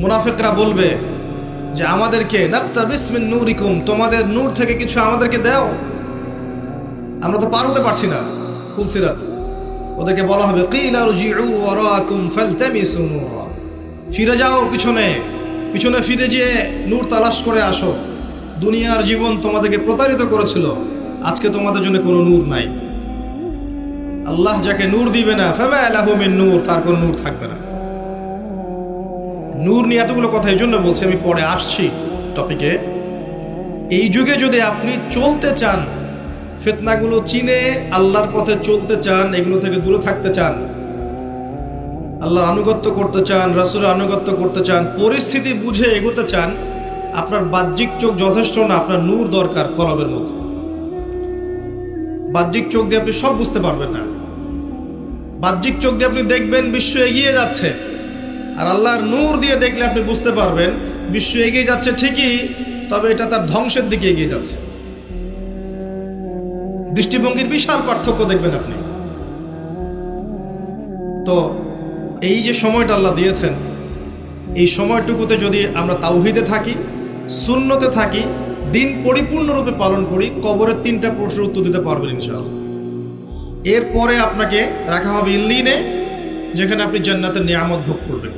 মুনাফিকরা বলবে যে আমাদেরকে নাকতাবিস মিন নূরিকুম, তোমাদের নূর থেকে কিছু আমাদেরকে দাও, আমরা তো পার হতে পারছি না। ফুলসিরাত ওদেরকে বলা হবে কিলা রুজিউ ওয়ারাকুম ফালতামিসু নূরা, ফিরে যাও পিছনে, পিছনে ফিরে যেয়ে নূর তালাশ করে আসো। দুনিয়ার জীবন তোমাদেরকে প্রতারিত করেছিল, আজকে তোমাদের জন্য কোনো নূর নাই। আল্লাহ যাকে নূর দিবে না, ফামা লাহু মিন নূর, তার কোনো নূর থাকবে না। নূর নিয়ে এতগুলো কথা এই জন্য বলছি, আমি পরে আসছি টপিকে। এই যুগে যদি আপনি চলতে চান, ফিতনাগুলো চিনে আল্লাহর পথে চলতে চান, এগুলো থেকে দূরে থাকতে চান, আল্লাহর আনুগত্য করতে চান, রাসূলের আনুগত্য করতে চান, পরিস্থিতি বুঝে এগোতে চান, আপনার বাহ্যিক চোখ যথেষ্ট না, আপনার নূর দরকার কলবের মধ্যে। বাহ্যিক চোখ দিয়ে আপনি সব বুঝতে পারবেন না। বাহ্যিক চোখ দিয়ে আপনি দেখবেন বিশ্ব এগিয়ে যাচ্ছে, আর আল্লাহর নূর দিয়ে দেখলে আপনি বুঝতে পারবেন বিশ্ব এগিয়ে যাচ্ছে ঠিকই, তবে এটা তার ধ্বংসের দিকে এগিয়ে যাচ্ছে। দৃষ্টিভঙ্গির বিশাল পার্থক্য দেখবেন আপনি। তো এই যে সময়টা আল্লাহ দিয়েছেন, এই সময়টুকুতে যদি আমরা তাওহীদে থাকি, সুন্নতে থাকি, দিন পরিপূর্ণরূপে পালন করি, কবরের 3টা প্রশ্নের উত্তর দিতে পারবেন ইনশাআল্লাহ। এরপরে আপনাকে রাখা হবে ইল্লিনে, যেখানে আপনি জান্নাতের নিয়ামত ভোগ করবেন।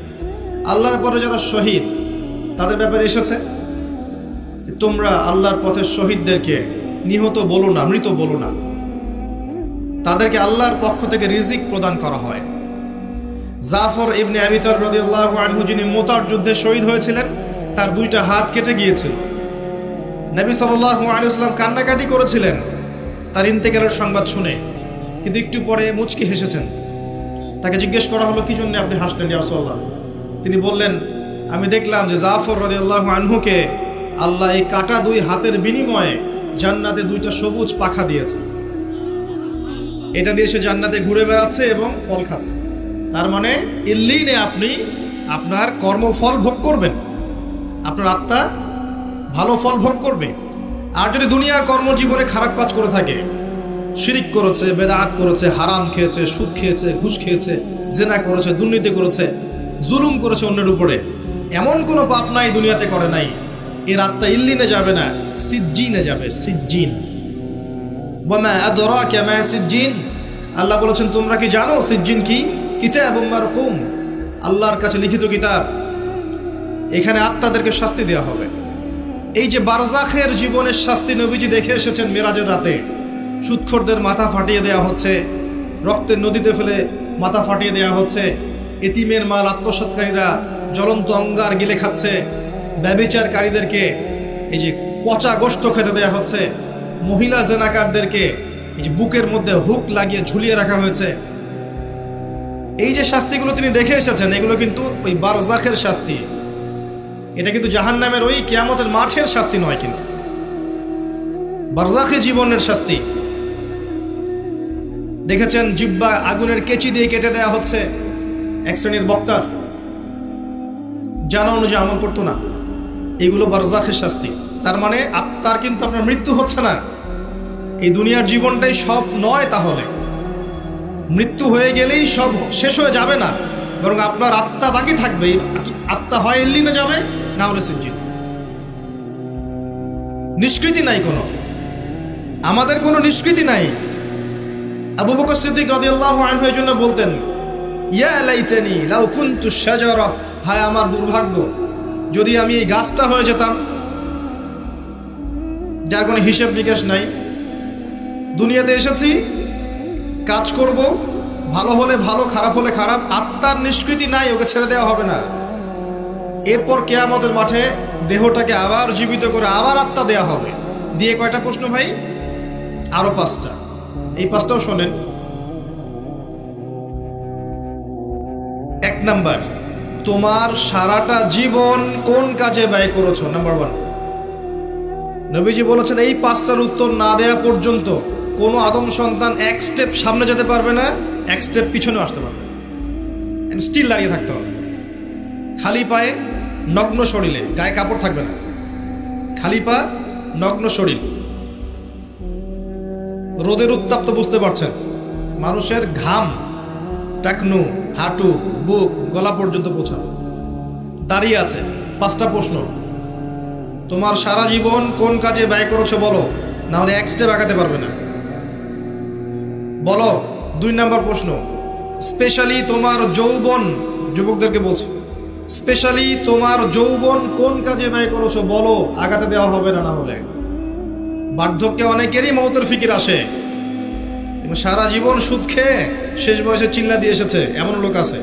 আল্লাহর পরে যারা শহীদ, তাদের ব্যাপারে এসেছে যে তোমরা আল্লাহর পথের শহীদদেরকে নিহত বলো না, মৃত বলো না, তাদেরকে আল্লাহর পক্ষ থেকে রিজিক প্রদান করা হয়। জাফর ইবনে আবি তালিব রাদিয়াল্লাহু আনহু, যিনি মুতার যুদ্ধে শহীদ হয়েছিলেন, তার 2টা হাত কেটে গিয়েছিল। নবী সাল্লাল্লাহু আলাইহি ওয়াসাল্লাম কান্নাকাটি করেছিলেন তার ইন্তেকালের সংবাদ শুনে, কিন্তু একটু পরে মুচকি হেসেছেন। তাকে জিজ্ঞেস করা হলো, কি জন্য আপনি হাসলেন ইয়া রাসূলুল্লাহ? তিনি বললেন, আমি দেখলাম যে জাফর রাদিয়াল্লাহু আনহুকে আল্লাহ এই কাটা 2 হাতের বিনিময়ে জান্নাতে 2টা সবুজ পাখা দিয়েছে। এটা দিয়ে সে জান্নাতে ঘুরে বেড়াচ্ছে এবং ফল খাচ্ছে। তার মানে ইল্লিনে আপনি আপনার কর্মফল ভোগ করবেন, আপনার আত্মা ভালো ফল ভোগ করবে। আর যদি দুনিয়ার কর্মজীবনে খারাপ কাজ করে থাকে, শিরিক করেছে, বেদাত করেছে, হারাম খেয়েছে, সুদ খেয়েছে, ঘুষ খেয়েছে, জেনা করেছে, দুর্নীতি করেছে, জুলুম করেছে অন্যের উপরে, এমন কোনো পাপ নাই দুনিয়াতে করে নাই, এর আত্মা ইল্লিনে যাবে না, সিজ্জিনে যাবে। সিজ্জিন, ওয়ামা আদরাকা মা সিজ্জিন, আল্লাহ বলেছেন তোমরা কি জানো সিজ্জিন কি? কিতাবুম মারকুম, আল্লাহর কাছে লিখিত কিতাব। এখানে আত্মাদেরকে শাস্তি দেওয়া হবে। এই যে বারজাখের জীবনের শাস্তি নবীজি দেখে এসেছেন মেরাজের রাতে, সুদখোরদের মাথা ফাটিয়ে দেওয়া হচ্ছে, রক্তের নদীতে ফেলে মাথা ফাটিয়ে দেওয়া হচ্ছে, এতিমের মাল আত্মসৎকারীরা জ্বলন্ত অঙ্গার গিলে খাচ্ছে, ব্যভিচারকারীদেরকে এই যে পচা গোশত খেতে দেওয়া হচ্ছে, মহিলা জেনাকারদেরকে এই যে বুকের মধ্যে হুক লাগিয়ে ঝুলিয়ে রাখা হয়েছে। এই যে শাস্তিগুলো তিনি দেখে এসেছেন, এগুলো কিন্তু ওই বারজাখের শাস্তি। এটা কিন্তু জাহান্নামের ওই কিয়ামতের মাঠের শাস্তি নয়, কিন্তু বারজাখে জীবনের শাস্তি। দেখেছেন জিহ্বা আগুনের কেচি দিয়ে কেটে দেওয়া হচ্ছে এক শ্রেণীর বক্তার, জানা অনুযায়ী আমল করতো না। এগুলো বারজাখের শাস্তি। তার মানে আত্মার কিন্তু আপনার মৃত্যু হচ্ছে না। এই দুনিয়ার জীবনটাই সব নয়, তাহলে মৃত্যু হয়ে গেলেই সব শেষ হয়ে যাবে না, বরং আপনার আত্মা বাকি থাকবে। আত্মা হয় ইল্লিনে যাবে, না হলে সিজ্জিন। নিষ্কৃতি নাই কোনো, আমাদের কোনো নিষ্কৃতি নাই। আবু বকর সিদ্দিক রাদিয়াল্লাহু আনহু এই জন্য বলতেন, ইয়া লাইতানি লাউ কুনতু শাজারা, হায় আমার দুর্ভাগ্য যদি আমি এই গাছটা হয়ে যেতাম। যার কোনো হিসেব নিকেশ নাই। দুনিয়াতে এসেছি, কাজ করব, ভালো হলে ভালো, খারাপ হলে খারাপ, আত্মার নিষ্কৃতি নাই, ওকে ছেড়ে দেওয়া হবে না। এরপর কিয়ামতের মাঠে দেহটাকে আবার জীবিত করে আবার আত্মা দেয়া হবে। দিয়ে কয়টা প্রশ্ন ভাই? আরো 5টা। এই 5টাও শোনেন। 1 নাম্বার, তোমার সারাটা জীবন কোন কাজে ব্যয় করেছো? নাম্বার 1। নবীজি বলেছেন এই 5টার উত্তর না দেয়া পর্যন্ত কোনো আদম সন্তান 1 স্টেপ সামনে যেতে পারবে না, 1 স্টেপ পিছনে আসতে পারবে না, স্টিল দাঁড়িয়ে থাকতে হবে। খালি পায়ে, নগ্ন শরীরে, গায়ে কাপড় থাকবে না, খালি পা, নগ্ন শরীর। রোদের উত্তাপ তো বুঝতে পারছেন, মানুষের ঘাম টাকনু, হাঁটু, বুক, গলা পর্যন্ত পৌঁছাবে। দাঁড়িয়ে আছে। 5টা প্রশ্ন, তোমার সারা জীবন কোন কাজে ব্যয় করেছো বলো, না হলে 1 স্টেপ আগাতে পারবে না। বলো। 2 নাম্বার প্রশ্ন, স্পেশালি তোমার যৌবন, যুবকদেরকে বলছি, স্পেশালি তোমার যৌবন কোন কাজে ব্যয় করেছো বলো, আগাতে দেওয়া হবে না। না হলে বার্ধক্যে অনেকেরই মৌতের ফিকির আসে, সারা জীবন সুদ খেয়ে শেষ বয়সে চিল্লা দিয়ে এসেছে, এমন লোক আছে।